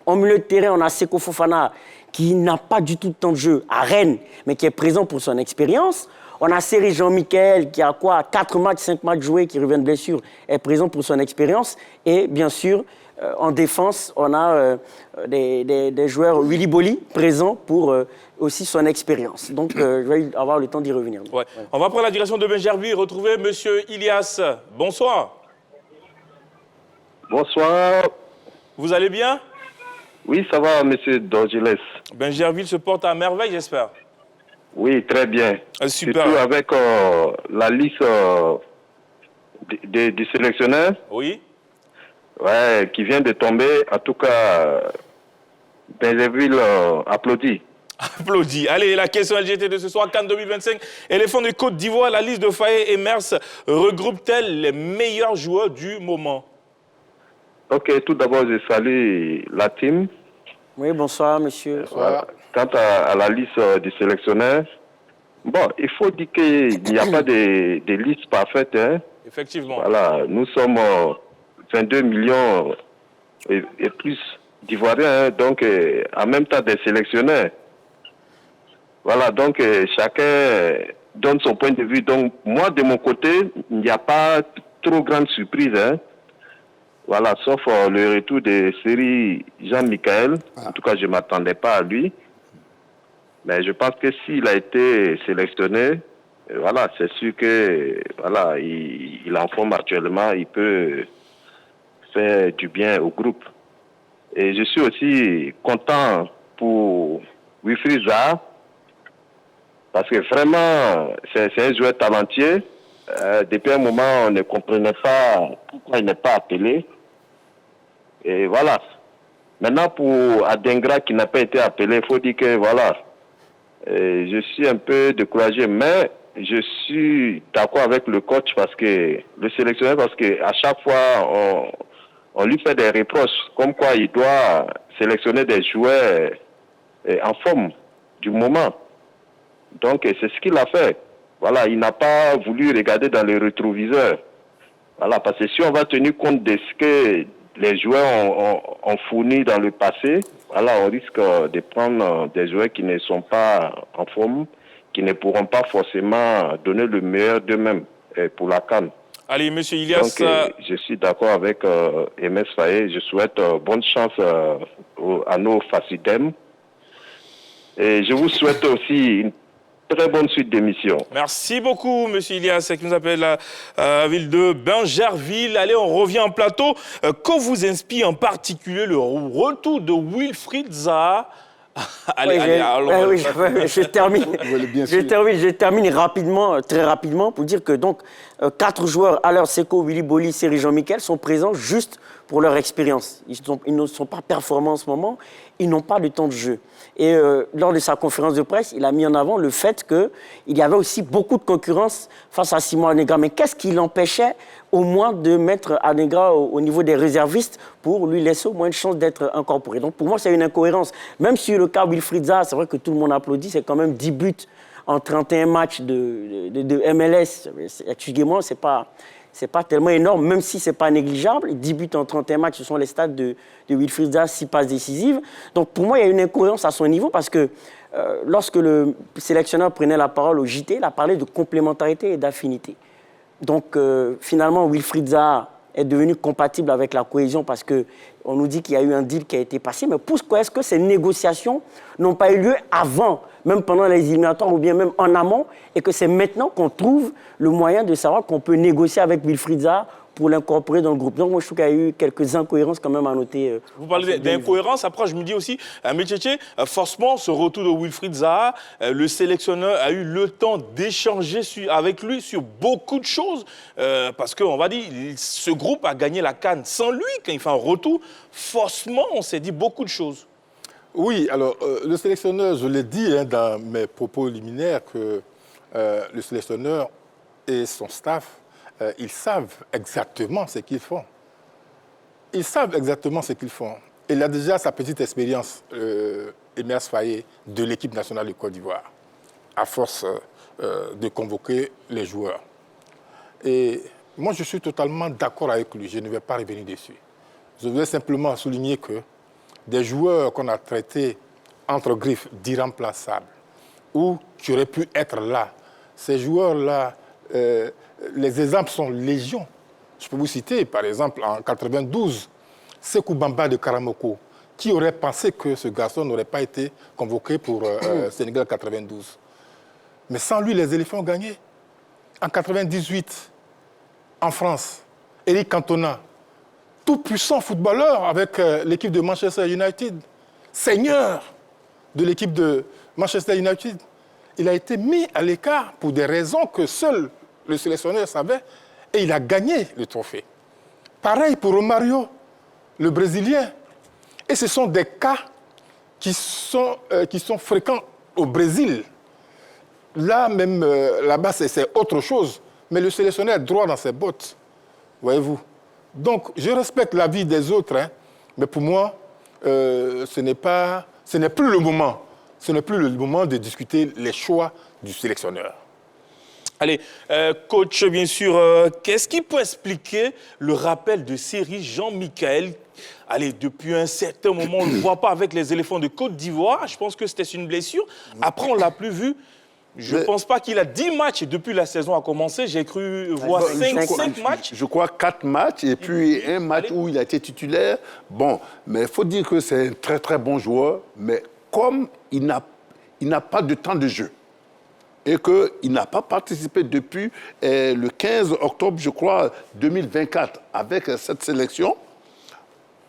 En milieu de terrain, on a Seko Fofana, qui n'a pas du tout de temps de jeu à Rennes, mais qui est présent pour son expérience. On a Seri Jean-Michel, qui a 4 matchs, 5 matchs joués, qui revient de blessure, est présent pour son expérience. Et bien sûr, en défense, on a des joueurs Willy Boli présents pour aussi son expérience. Donc, je vais avoir le temps d'y revenir. Ouais. On va prendre la direction de Benjerville, retrouver M. Ilias. Bonsoir. Bonsoir. Vous allez bien? Oui, ça va, M. Dorgeles. Benjerville se porte à merveille, j'espère. Oui, très bien. Super. Surtout avec la liste des sélectionneurs. Oui. Ouais, qui vient de tomber. En tout cas, Benjerville applaudit. Applaudit. Allez, la question LGT de ce soir, CAN 2025. Éléphant de Côte d'Ivoire, la liste de Faye et Mers regroupe-t-elle les meilleurs joueurs du moment? Ok, tout d'abord, je salue la team. Oui, bonsoir, monsieur. Bonsoir. Quant à la liste des sélectionneurs, bon, il faut dire qu'il n'y a pas de liste parfaite. Hein. Effectivement. Voilà, nous sommes 22 millions et plus d'Ivoiriens, hein, donc en même temps des sélectionneurs. Voilà, donc chacun donne son point de vue. Donc moi, de mon côté, il n'y a pas trop grande surprise. Hein. Voilà, sauf le retour de Seri Jean-Michel. En tout cas, je ne m'attendais pas à lui. Mais je pense que s'il a été sélectionné, voilà, c'est sûr que voilà, il en forme actuellement, il peut faire du bien au groupe. Et je suis aussi content pour Wilfried Zaha, Parce que vraiment, c'est un joueur talentueux. Depuis un moment, on ne comprenait pas pourquoi il n'est pas appelé. Et voilà. Maintenant, pour Adingra qui n'a pas été appelé, il faut dire que voilà, je suis un peu découragé, mais je suis d'accord avec le coach parce que le sélectionneur, parce que à chaque fois on lui fait des reproches, comme quoi il doit sélectionner des joueurs en forme du moment. Donc c'est ce qu'il a fait. Voilà, il n'a pas voulu regarder dans les rétroviseurs. Voilà, parce que si on va tenir compte de ce que les joueurs ont fourni dans le passé, voilà, on risque de prendre des joueurs qui ne sont pas en forme, qui ne pourront pas forcément donner le meilleur d'eux-mêmes pour la CAN. Allez, monsieur Ilias. Donc, je suis d'accord avec MS Faye. Je souhaite bonne chance à nos Facidem. Et je vous souhaite aussi une très bonne suite d'émission. Merci beaucoup, monsieur Ilias, qui nous appelle la ville de Bingerville. Allez, on revient en plateau. Que vous inspire en particulier le retour de Wilfried Zaha? Allez, je termine rapidement, très rapidement, pour dire que donc 4 joueurs, alors Seko, Willy Boli, Seri Jean-Michel, sont présents juste pour leur expérience. Ils ne sont pas performants en ce moment, ils n'ont pas de temps de jeu. Et lors de sa conférence de presse, il a mis en avant le fait qu'il y avait aussi beaucoup de concurrence face à Simon Adingra. Mais qu'est-ce qui l'empêchait au moins de mettre Adingra au niveau des réservistes pour lui laisser au moins une chance d'être incorporé? Donc pour moi, c'est une incohérence. Même si le cas Wilfried Zaha, c'est vrai que tout le monde applaudit, c'est quand même 10 buts en 31 matchs de MLS. Excusez-moi, c'est pas tellement énorme, même si ce n'est pas négligeable. 10 buts en 31 matchs, ce sont les stats de Wilfried Zaha, 6 passes décisives. Donc pour moi, il y a une incohérence à son niveau parce que lorsque le sélectionneur prenait la parole au JT, il a parlé de complémentarité et d'affinité. Donc finalement, Wilfried Zaha est devenu compatible avec la cohésion parce qu'on nous dit qu'il y a eu un deal qui a été passé. Mais pourquoi est-ce que ces négociations n'ont pas eu lieu avant, même pendant les éliminatoires ou bien même en amont, et que c'est maintenant qu'on trouve le moyen de savoir qu'on peut négocier avec Wilfried Zaha pour l'incorporer dans le groupe? Donc moi, je trouve qu'il y a eu quelques incohérences quand même à noter. Vous parlez d'incohérences. Après, je me dis aussi, Métier, forcément, ce retour de Wilfried Zaha, le sélectionneur a eu le temps d'échanger avec lui sur beaucoup de choses. Parce qu'on va dire, ce groupe a gagné la CAN sans lui. Quand il fait un retour, forcément, on s'est dit beaucoup de choses. Oui, alors, le sélectionneur, je l'ai dit dans mes propos liminaires, que le sélectionneur et son staff, ils savent exactement ce qu'ils font. Ils savent exactement ce qu'ils font. Il a déjà sa petite expérience, Emerse Faye, de l'équipe nationale de Côte d'Ivoire, à force de convoquer les joueurs. Et moi, je suis totalement d'accord avec lui. Je ne vais pas revenir dessus. Je voudrais simplement souligner que des joueurs qu'on a traités entre griffes d'irremplaçables ou qui auraient pu être là, ces joueurs-là, les exemples sont légion. Je peux vous citer, par exemple, en 92, Sekou Bamba de Karamoko. Qui aurait pensé que ce garçon n'aurait pas été convoqué pour Sénégal 92? Mais sans lui, les éléphants ont gagné. En 98, en France, Eric Cantona, tout puissant footballeur avec l'équipe de Manchester United, seigneur de l'équipe de Manchester United, il a été mis à l'écart pour des raisons que seul le sélectionneur savait, et il a gagné le trophée. Pareil pour Romario, le Brésilien. Et ce sont des cas qui sont fréquents au Brésil. Là, même là-bas, c'est autre chose. Mais le sélectionneur est droit dans ses bottes, voyez-vous. Donc, je respecte l'avis des autres, mais pour moi, ce n'est plus le moment. Ce n'est plus le moment de discuter les choix du sélectionneur. Allez, coach, bien sûr, qu'est-ce qui peut expliquer le rappel de Seri Jean-Michel? Allez, depuis un certain moment, on ne le voit pas avec les éléphants de Côte d'Ivoire. Je pense que c'était une blessure. Après, on ne l'a plus vu. Je ne pense pas qu'il a 10 matchs depuis la saison a commencé. J'ai cru voir 5 matchs. Je crois 4 matchs et puis un match où il a été titulaire. Bon, mais il faut dire que c'est un très très bon joueur. Mais comme il n'a pas de temps de jeu et qu'il n'a pas participé depuis le 15 octobre, je crois, 2024 avec cette sélection,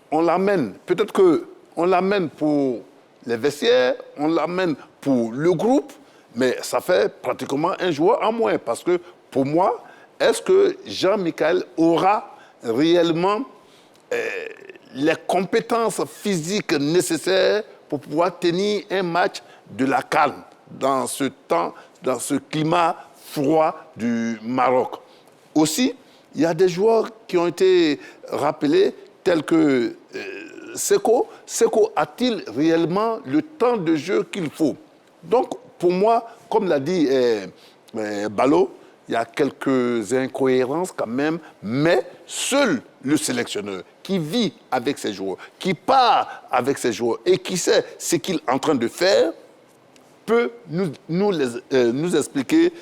on l'amène. Peut-être qu'on l'amène pour les vestiaires, on l'amène pour le groupe. Mais ça fait pratiquement un joueur en moins. Parce que pour moi, est-ce que Jean-Michel aura réellement les compétences physiques nécessaires pour pouvoir tenir un match de la CAN dans ce temps, dans ce climat froid du Maroc? Aussi, il y a des joueurs qui ont été rappelés, tels que Seko. Seko a-t-il réellement le temps de jeu qu'il faut? Donc, pour moi, comme l'a dit Balo, il y a quelques incohérences quand même, mais seul le sélectionneur qui vit avec ses joueurs, qui part avec ses joueurs et qui sait ce qu'il est en train de faire, peut nous expliquer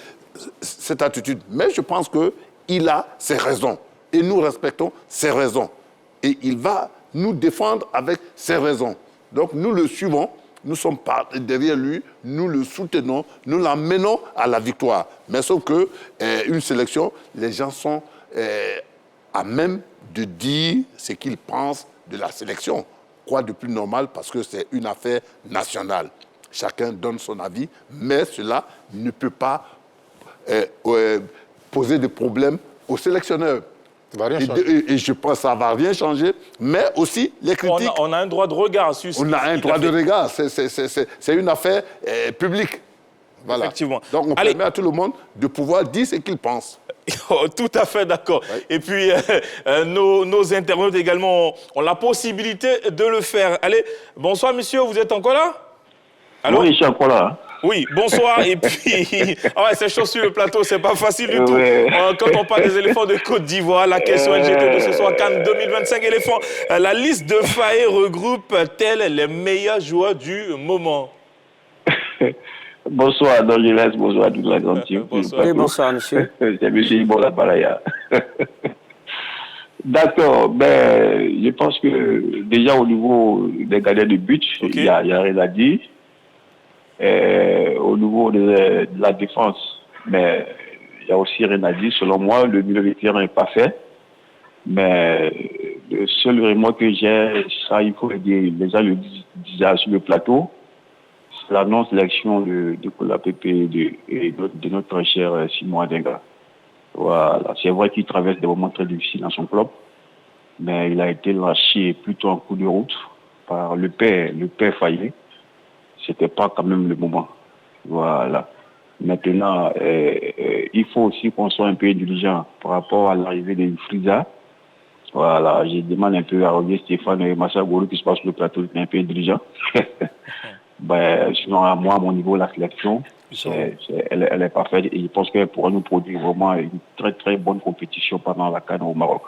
cette attitude. Mais je pense qu'il a ses raisons et nous respectons ses raisons. Et il va nous défendre avec ses raisons. Donc nous le suivons, nous sommes derrière lui, nous le soutenons, nous l'emmenons à la victoire. Mais sauf que une sélection, les gens sont à même de dire ce qu'ils pensent de la sélection. Quoi de plus normal, parce que c'est une affaire nationale. Chacun donne son avis, mais cela ne peut pas poser de problème aux sélectionneurs. Et je pense que ça ne va rien changer, mais aussi les critiques. On a un droit de regard sur ce On a un droit de regard, c'est une affaire publique. Voilà. Effectivement. Donc on permet à tout le monde de pouvoir dire ce qu'il pense. Tout à fait d'accord. Oui. Et puis, nos internautes également ont la possibilité de le faire. Allez, bonsoir monsieur, vous êtes encore là? Allô? Oui, je suis encore là. Oui, bonsoir. Et puis, c'est chaud sur le plateau, c'est pas facile du tout. Quand on parle des éléphants de Côte d'Ivoire, la question LGT de ce soir, CAN 2025 éléphants, la liste de Faé regroupe-t-elle les meilleurs joueurs du moment? Bonsoir, donc je laisse bonsoir à toute la grande team. Oui, bonsoir, monsieur. C'est monsieur Ibola Palaya. D'accord, ben, je pense que déjà au niveau des gardiens de but, il y a rien à dire. Au niveau de la défense, mais il y a aussi rien à dire. Selon moi, le milieu de terrain n'est pas fait. Mais le seul remords que j'ai, ça il faut le dire, déjà le disais sur le plateau, c'est la non-sélection de Kola Pepe et de notre cher Simon Adenga. Voilà. C'est vrai qu'il traverse des moments très difficiles dans son club, mais il a été lâché plutôt en coup de route par le père Faye. C'était pas quand même le moment. Voilà. Maintenant, il faut aussi qu'on soit un peu indulgent par rapport à l'arrivée de Frisa. Voilà, je demande un peu à Roger Stéphane et Massa Gourou qui se passe sur le plateau, qui est un peu indulgent. Ben, sinon, à moi, à mon niveau, la sélection, elle est parfaite et je pense qu'elle pourra nous produire vraiment une très très bonne compétition pendant la CAN au Maroc.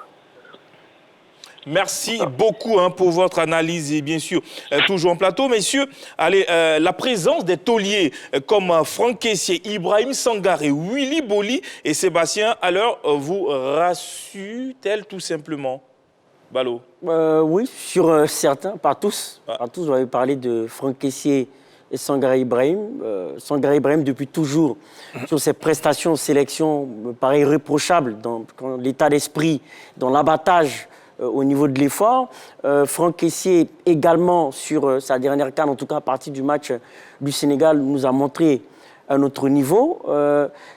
Merci beaucoup pour votre analyse et bien sûr, toujours en plateau. Messieurs, allez, la présence des tauliers comme Franck Kessié, Ibrahim Sangaré, Willy Boli et Sébastien, alors vous rassure-t-elle tout simplement? Balo? Oui, sur certains, pas tous. Pas tous, vous avez parlé de Franck Kessié et Sangaré Ibrahim. Sangaré Ibrahim, depuis toujours, sur ses prestations en sélection, me paraît irréprochable dans l'état d'esprit, dans l'abattage au niveau de l'effort. Franck Kessié également sur sa dernière CAN, en tout cas à partir du match du Sénégal, nous a montré un autre niveau.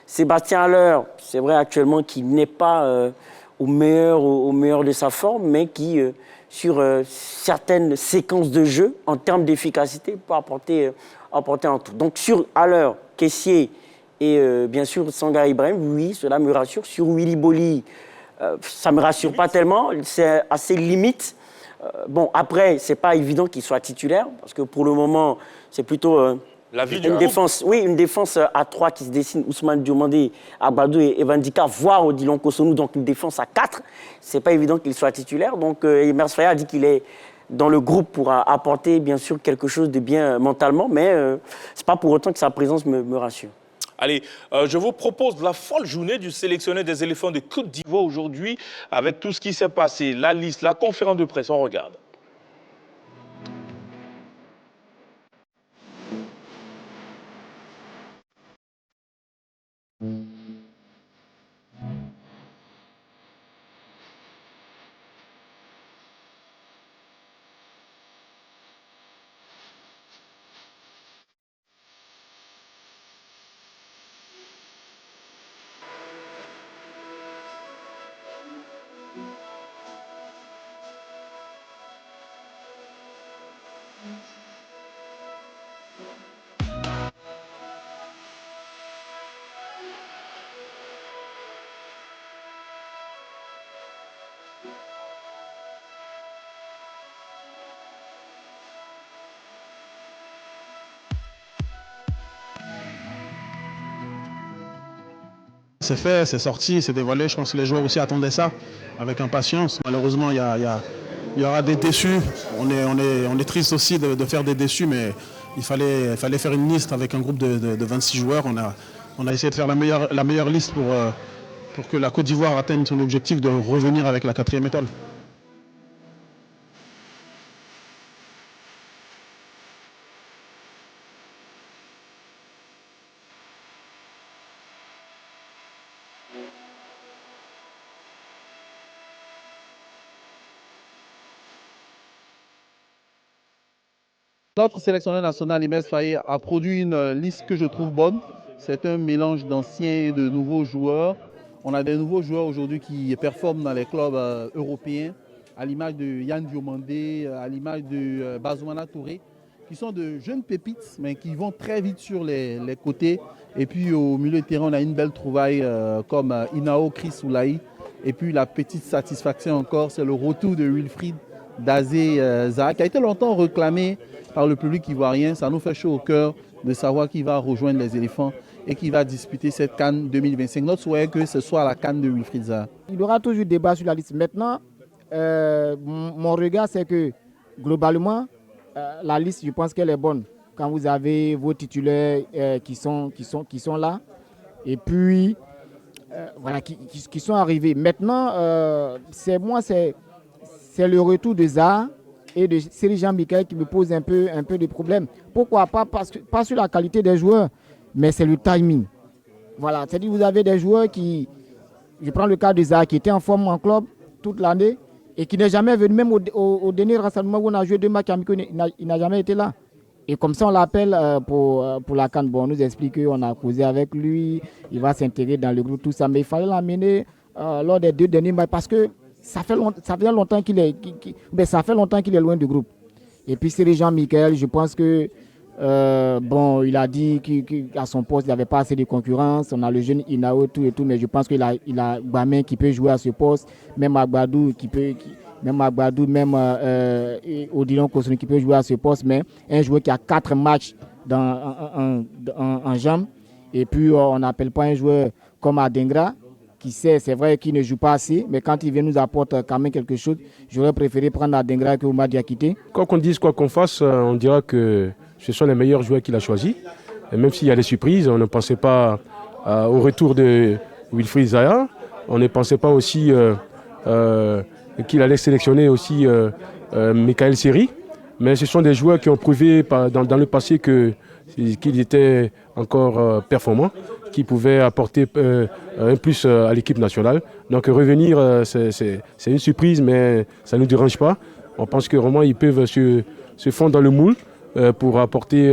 Sébastien Haller, c'est vrai actuellement qu'il n'est pas au meilleur de sa forme, mais qui, sur certaines séquences de jeu, en termes d'efficacité, peut apporter un tout. Donc sur Haller, Kessié et bien sûr Sangaré Ibrahim, oui, cela me rassure. Sur Willy Boli, ça ne me rassure pas tellement, c'est assez limite. Bon, après, ce n'est pas évident qu'il soit titulaire, parce que pour le moment, c'est plutôt une défense à 3 qui se dessine, Ousmane Diomandé, Abadou et Evandika, voire Odilon Kosonou, donc une défense à 4. Ce n'est pas évident qu'il soit titulaire. Donc, Emers Faye a dit qu'il est dans le groupe pour apporter, bien sûr, quelque chose de bien mentalement, mais ce n'est pas pour autant que sa présence me rassure. Allez, je vous propose la folle journée du sélectionneur des éléphants de Côte d'Ivoire aujourd'hui, avec tout ce qui s'est passé, la liste, la conférence de presse, on regarde. C'est fait, c'est sorti, c'est dévoilé. Je pense que les joueurs aussi attendaient ça avec impatience. Malheureusement, il y aura des déçus. On est triste aussi de faire des déçus, mais il fallait faire une liste avec un groupe de 26 joueurs. On a essayé de faire la meilleure liste pour que la Côte d'Ivoire atteigne son objectif de revenir avec la 4e étoile. Notre sélectionneur national, Imès Faye, a produit une liste que je trouve bonne. C'est un mélange d'anciens et de nouveaux joueurs. On a des nouveaux joueurs aujourd'hui qui performent dans les clubs européens, à l'image de Yann Diomandé, à l'image de Bazoumana Touré, qui sont de jeunes pépites, mais qui vont très vite sur les côtés. Et puis au milieu de terrain, on a une belle trouvaille comme Inao Chris Oulaï. Et puis la petite satisfaction encore, c'est le retour de Wilfried Dazé Zaha, qui a été longtemps réclamé par le public ivoirien. Ça nous fait chaud au cœur de savoir qu'il va rejoindre les éléphants et qu'il va disputer cette CAN 2025. Notre souhait est que ce soit la CAN de Wilfried Zaha. Il y aura toujours débat sur la liste. Maintenant, mon regard, c'est que globalement, la liste, je pense qu'elle est bonne. Quand vous avez vos titulaires qui sont là, et puis voilà, qui sont arrivés. Maintenant, c'est le retour de Zaha et de Seri Jean-Michel qui me pose un peu de problème. Pourquoi pas? Pas sur la qualité des joueurs, mais c'est le timing. Voilà, c'est-à-dire que vous avez des joueurs qui, je prends le cas de Zaha, qui était en forme en club toute l'année et qui n'est jamais venu, même au dernier rassemblement où on a joué 2 matchs amicaux, il n'a jamais été là. Et comme ça, on l'appelle pour la CAN. Bon, on nous explique qu'on a causé avec lui, il va s'intégrer dans le groupe, tout ça, mais il fallait l'amener lors des 2 derniers matchs parce que ça fait longtemps qu'il est loin du groupe. Et puis c'est Jean-Michel, je pense que il a dit qu'à son poste, il n'y avait pas assez de concurrence. On a le jeune Inao, tout et tout, mais je pense qu'il a Bamin qui peut jouer à ce poste, même Agbadou Odilon Kosunu qui peut jouer à ce poste, mais un joueur qui a 4 matchs en jambes. Et puis on n'appelle pas un joueur comme Adengra, qui sait, c'est vrai qu'il ne joue pas assez, mais quand il vient nous apporte quand même quelque chose. J'aurais préféré prendre Adengra que Oumar Diakité. Quoi qu'on dise, quoi qu'on fasse, on dira que ce sont les meilleurs joueurs qu'il a choisis. Et même s'il y a des surprises, on ne pensait pas au retour de Wilfried Zaha. On ne pensait pas aussi qu'il allait sélectionner aussi Michael Seri. Mais ce sont des joueurs qui ont prouvé dans le passé qu'ils étaient encore performants, qui pouvaient apporter un plus à l'équipe nationale. Donc revenir, c'est une surprise, mais ça ne nous dérange pas. On pense que vraiment ils peuvent se fondre dans le moule pour apporter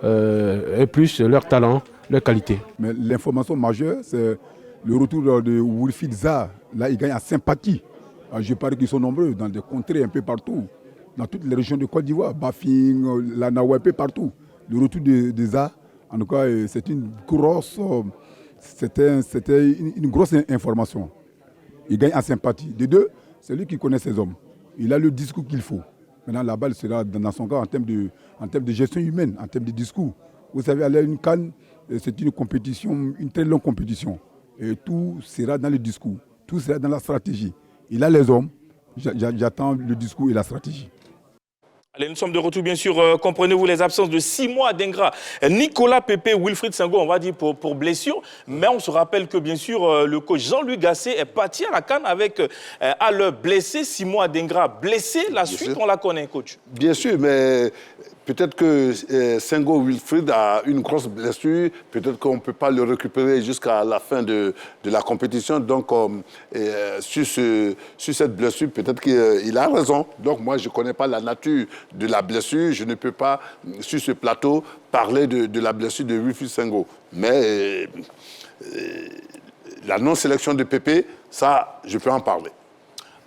un plus leur talent, leur qualité. Mais l'information majeure, c'est le retour de Wilfried Zaha. Là, il gagne en sympathie. Je parie qu'ils sont nombreux dans des contrées un peu partout, dans toutes les régions de Côte d'Ivoire, Bafing, Lanawa, un peu partout. Le retour de Zaha, en tout cas, c'est une grosse information. Il gagne en sympathie. De deux, c'est lui qui connaît ses hommes. Il a le discours qu'il faut. Maintenant, la balle sera dans son cas en termes de gestion humaine, en termes de discours. Vous savez, aller à une CAN, c'est une compétition, une très longue compétition. Et tout sera dans le discours, tout sera dans la stratégie. Il a les hommes, j'attends le discours et la stratégie. Allez, nous sommes de retour, bien sûr. Comprenez-vous les absences de 6 mois d'Ingra, Nicolas Pepe, Wilfried Senghor, on va dire pour blessure. Mais on se rappelle que, bien sûr, le coach Jean-Louis Gasset est parti à la CAN avec à le blessé, 6 mois d'Ingra blessé. La bien suite, sûr. On la connaît, coach. Bien sûr, mais peut-être que Senghor Wilfried a une grosse blessure. Peut-être qu'on ne peut pas le récupérer jusqu'à la fin de la compétition. Donc, sur cette blessure, peut-être qu'il a raison. Donc, moi, je ne connais pas la nature de la blessure. Je ne peux pas, sur ce plateau, parler de la blessure de Wilfried Senghor. Mais la non-sélection de Pépé, ça, je peux en parler.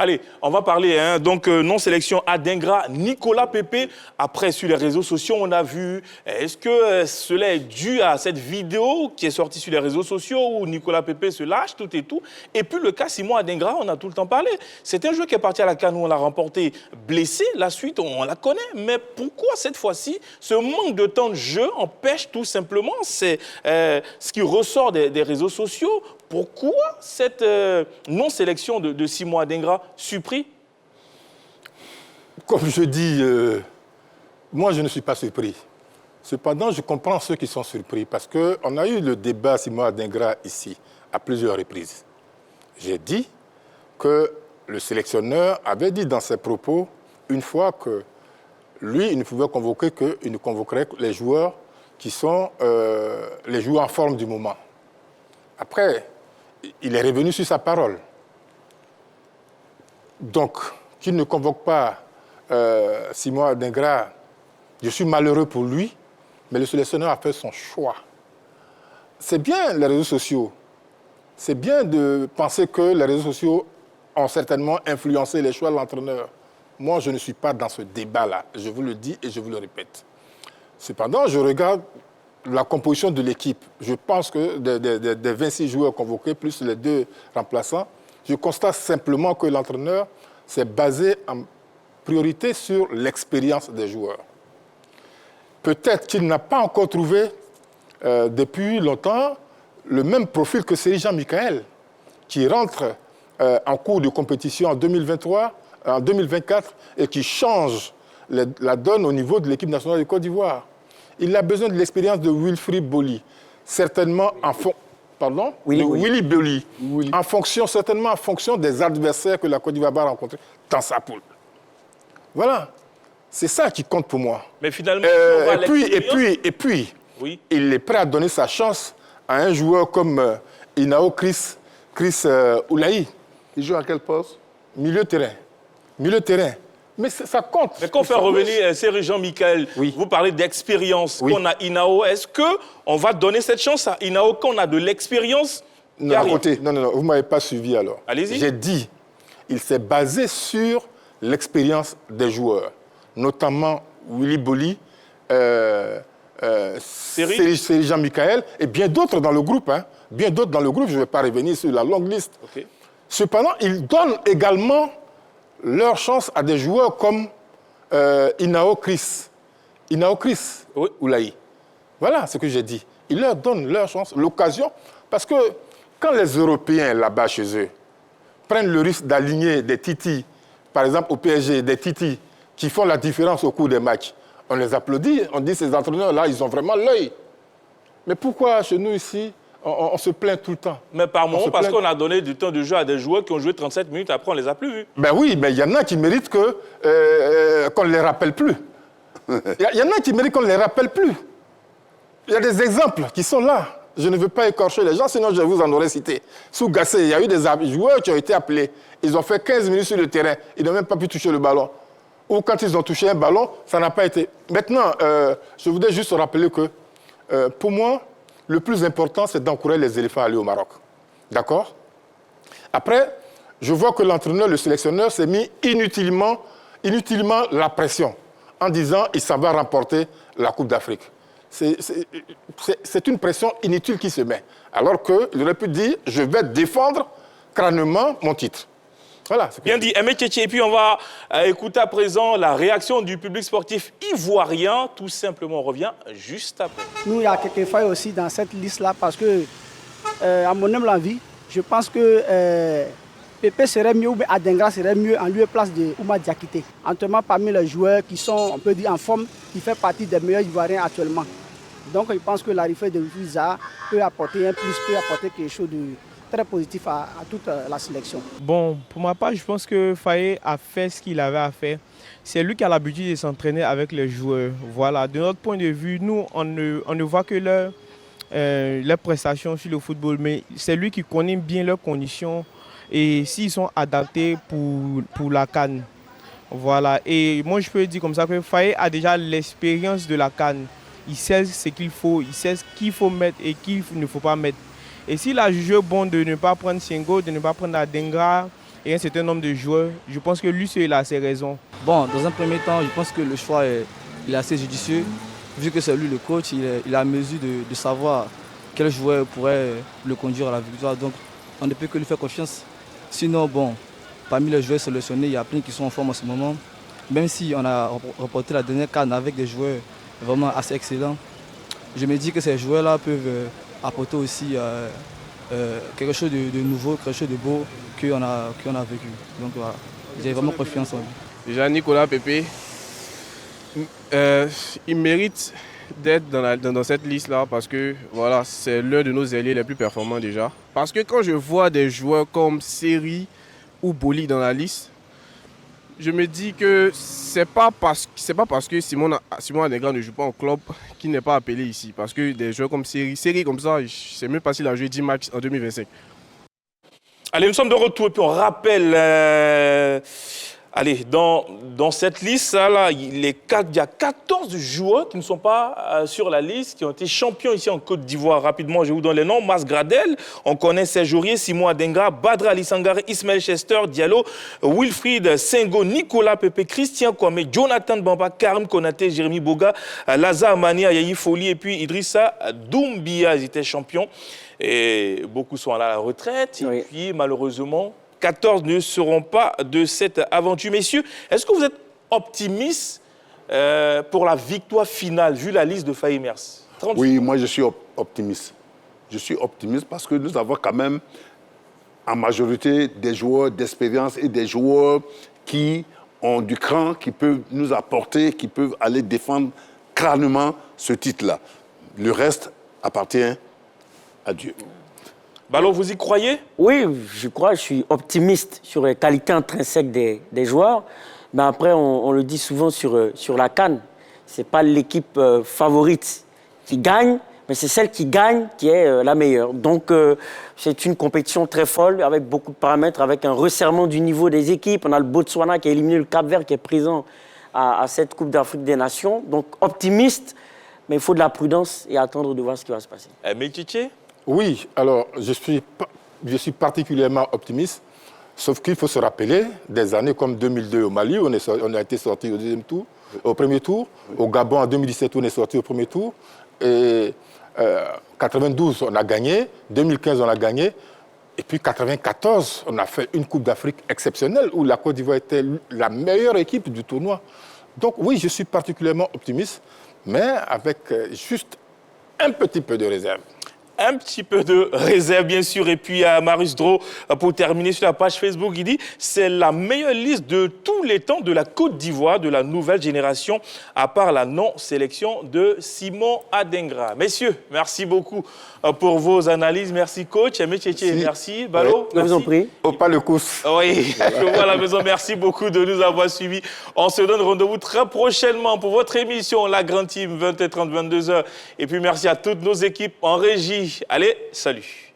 Allez, on va parler, donc non-sélection Adingra, Nicolas Pepe. Après, sur les réseaux sociaux, on a vu, est-ce que cela est dû à cette vidéo qui est sortie sur les réseaux sociaux où Nicolas Pepe se lâche, tout et tout. Et puis le cas Simon Adingra, on a tout le temps parlé. C'est un joueur qui est parti à la CAN où on l'a remporté blessé. La suite, on la connaît. Mais pourquoi cette fois-ci, ce manque de temps de jeu empêche tout simplement, c'est ce qui ressort des réseaux sociaux. Pourquoi cette non-sélection de Simon Adingra surpris? Comme je dis, moi je ne suis pas surpris. Cependant, je comprends ceux qui sont surpris parce qu'on a eu le débat Simon Adingra ici à plusieurs reprises. J'ai dit que le sélectionneur avait dit dans ses propos une fois que lui, il ne pouvait convoquer qu'il ne convoquerait que les joueurs qui sont les joueurs en forme du moment. Après, il est revenu sur sa parole. Donc, qu'il ne convoque pas Simon Adingra, je suis malheureux pour lui, mais le sélectionneur a fait son choix. C'est bien les réseaux sociaux. C'est bien de penser que les réseaux sociaux ont certainement influencé les choix de l'entraîneur. Moi, je ne suis pas dans ce débat-là. Je vous le dis et je vous le répète. Cependant, je regarde la composition de l'équipe. Je pense que des 26 joueurs convoqués, plus les 2 remplaçants, je constate simplement que l'entraîneur s'est basé en priorité sur l'expérience des joueurs. Peut-être qu'il n'a pas encore trouvé, depuis longtemps, le même profil que Serija Michael, qui rentre en cours de compétition en 2023, en 2024, et qui change la donne au niveau de l'équipe nationale de Côte d'Ivoire. Il a besoin de l'expérience de Wilfried Boli, certainement Willy Boli, certainement en fonction des adversaires que la Côte d'Ivoire va rencontrer dans sa poule. Voilà, c'est ça qui compte pour moi. Mais finalement, et puis, oui, il est prêt à donner sa chance à un joueur comme Inao Chris Oulaï. Il joue à quel poste? Milieu terrain. Mais ça compte. Mais quand on fait revenir Serija Michael, vous parlez d'expérience qu'on a Inao. Est-ce qu'on va donner cette chance à Inao quand on a de l'expérience? Non, vous ne m'avez pas suivi alors. Allez-y. J'ai dit, il s'est basé sur l'expérience des joueurs, notamment Willy Boli, Serija Michael et bien d'autres dans le groupe. Bien d'autres dans le groupe, je ne vais pas revenir sur la longue liste. Okay. Cependant, il donne également leur chance à des joueurs comme Inao Chris Oulaï. Voilà ce que j'ai dit. Il leur donne leur chance, l'occasion, parce que quand les Européens là-bas chez eux prennent le risque d'aligner des titis, par exemple au PSG, des titis qui font la différence au cours des matchs, on les applaudit, on dit ces entraîneurs-là, ils ont vraiment l'œil. Mais pourquoi chez nous ici, on se plaint tout le temps? Mais par moment, parce qu'on a donné du temps de jeu à des joueurs qui ont joué 37 minutes, après on ne les a plus vus. Ben oui, mais il y en a qui méritent qu'on ne les rappelle plus. Il y en a qui méritent qu'on ne les rappelle plus. Il y a des exemples qui sont là. Je ne veux pas écorcher les gens, sinon je vous en aurais cité. Sous Gassé, il y a eu des joueurs qui ont été appelés. Ils ont fait 15 minutes sur le terrain. Ils n'ont même pas pu toucher le ballon. Ou quand ils ont touché un ballon, ça n'a pas été. Maintenant, je voudrais juste rappeler que, pour moi, le plus important, c'est d'encourager les éléphants à aller au Maroc. D'accord? Après, je vois que l'entraîneur, le sélectionneur, s'est mis inutilement la pression en disant qu'il s'en va remporter la Coupe d'Afrique. C'est une pression inutile qui se met. Alors qu'il aurait pu dire, je vais défendre crânement mon titre. Voilà. Bien dit, Aimé Tchétché. Et puis on va écouter à présent la réaction du public sportif ivoirien. Tout simplement, on revient juste après. Nous, il y a quelques failles aussi dans cette liste-là parce que, à mon humble avis, je pense que Pepe serait mieux ou Adingra serait mieux en lieu et place de Ouma Diakité. Entièrement parmi les joueurs qui sont, on peut dire, en forme, qui fait partie des meilleurs Ivoiriens actuellement. Donc, je pense que l'arrivée de Visa peut apporter un plus, peut apporter quelque chose de très positif à toute la sélection. Bon, pour ma part, je pense que Faye a fait ce qu'il avait à faire. C'est lui qui a l'habitude de s'entraîner avec les joueurs. Voilà, de notre point de vue, nous, on ne voit que leurs prestations sur le football, mais c'est lui qui connaît bien leurs conditions et s'ils sont adaptés pour la CAN. Voilà, et moi je peux dire comme ça que Faye a déjà l'expérience de la CAN. Il sait ce qu'il faut, il sait ce qu'il faut mettre et qu'il ne faut pas mettre. Et s'il a jugé bon de ne pas prendre Senghor, de ne pas prendre Adingra, et un certain nombre de joueurs. Je pense que lui, il a ses raisons. Bon, dans un premier temps, je pense que le choix il est assez judicieux. Vu que c'est lui le coach, il a à mesure de savoir quel joueur pourrait le conduire à la victoire. Donc, on ne peut que lui faire confiance. Sinon, bon, parmi les joueurs sélectionnés, il y a plein qui sont en forme en ce moment. Même si on a remporté la dernière CAN avec des joueurs vraiment assez excellents, je me dis que ces joueurs-là peuvent apporter aussi quelque chose de nouveau, quelque chose de beau qu'on a vécu. Donc voilà, j'ai vraiment confiance en lui. Déjà, Nicolas Pepe, il mérite d'être dans cette liste-là parce que voilà, c'est l'un de nos ailiers les plus performants déjà. Parce que quand je vois des joueurs comme Seri ou Boli dans la liste, je me dis que c'est pas parce que Simon Adingra ne joue pas en club qu'il n'est pas appelé ici. Parce que des joueurs comme Seri comme ça, je ne sais même pas s'il a joué 10 matchs en 2025. Allez, nous sommes de retour et puis on rappelle... Allez, dans cette liste, là, il y a 14 joueurs qui ne sont pas sur la liste, qui ont été champions ici en Côte d'Ivoire. Rapidement, je vous donne les noms. Mas Gradel, on connaît Serge Aurier, Simon Adingra, Badra Ali Sangaré, Ismaël Chester, Diallo, Wilfried Sengo, Nicolas Pepe, Christian Kwame, Jonathan Bamba, Karim Konaté, Jérémy Boga, Lazare Mania, Yahi Foli et puis Idrissa Doumbia. Ils étaient champions et beaucoup sont à la retraite. Et puis, malheureusement... 14 ne seront pas de cette aventure. Messieurs, est-ce que vous êtes optimistes pour la victoire finale, vu la liste de Faye Mers? Oui, moi je suis optimiste. Je suis optimiste parce que nous avons quand même en majorité des joueurs d'expérience et des joueurs qui ont du cran, qui peuvent nous apporter, qui peuvent aller défendre crânement ce titre-là. Le reste appartient à Dieu. Ballot, vous y croyez? Oui, je crois, je suis optimiste sur les qualités intrinsèques des joueurs. Mais après, on le dit souvent sur la CAN, ce n'est pas l'équipe favorite qui gagne, mais c'est celle qui gagne qui est la meilleure. Donc, c'est une compétition très folle, avec beaucoup de paramètres, avec un resserrement du niveau des équipes. On a le Botswana qui a éliminé le Cap-Vert, qui est présent à cette Coupe d'Afrique des Nations. Donc, optimiste, mais il faut de la prudence et attendre de voir ce qui va se passer. Métier? Oui, alors je suis particulièrement optimiste, sauf qu'il faut se rappeler des années comme 2002 au Mali, on a été sorti au premier tour, au Gabon en 2017 on est sorti au premier tour, et 92 on a gagné, 2015 on a gagné, et puis 94 on a fait une Coupe d'Afrique exceptionnelle où la Côte d'Ivoire était la meilleure équipe du tournoi. Donc oui, je suis particulièrement optimiste, mais avec juste un petit peu de réserve. Un petit peu de réserve, bien sûr. Et puis, Marius Dro, pour terminer sur la page Facebook, il dit « C'est la meilleure liste de tous les temps de la Côte d'Ivoire, de la nouvelle génération, à part la non-sélection de Simon Adingra. » Messieurs, merci beaucoup pour vos analyses. Merci, coach. Merci. Ballot, je vous en prie. Au pas le cousse. Oui, je vois à la maison. Merci beaucoup de nous avoir suivis. On se donne rendez-vous très prochainement pour votre émission La Grande Team, 20h30, 22h. Et puis, merci à toutes nos équipes en régie. Allez, salut.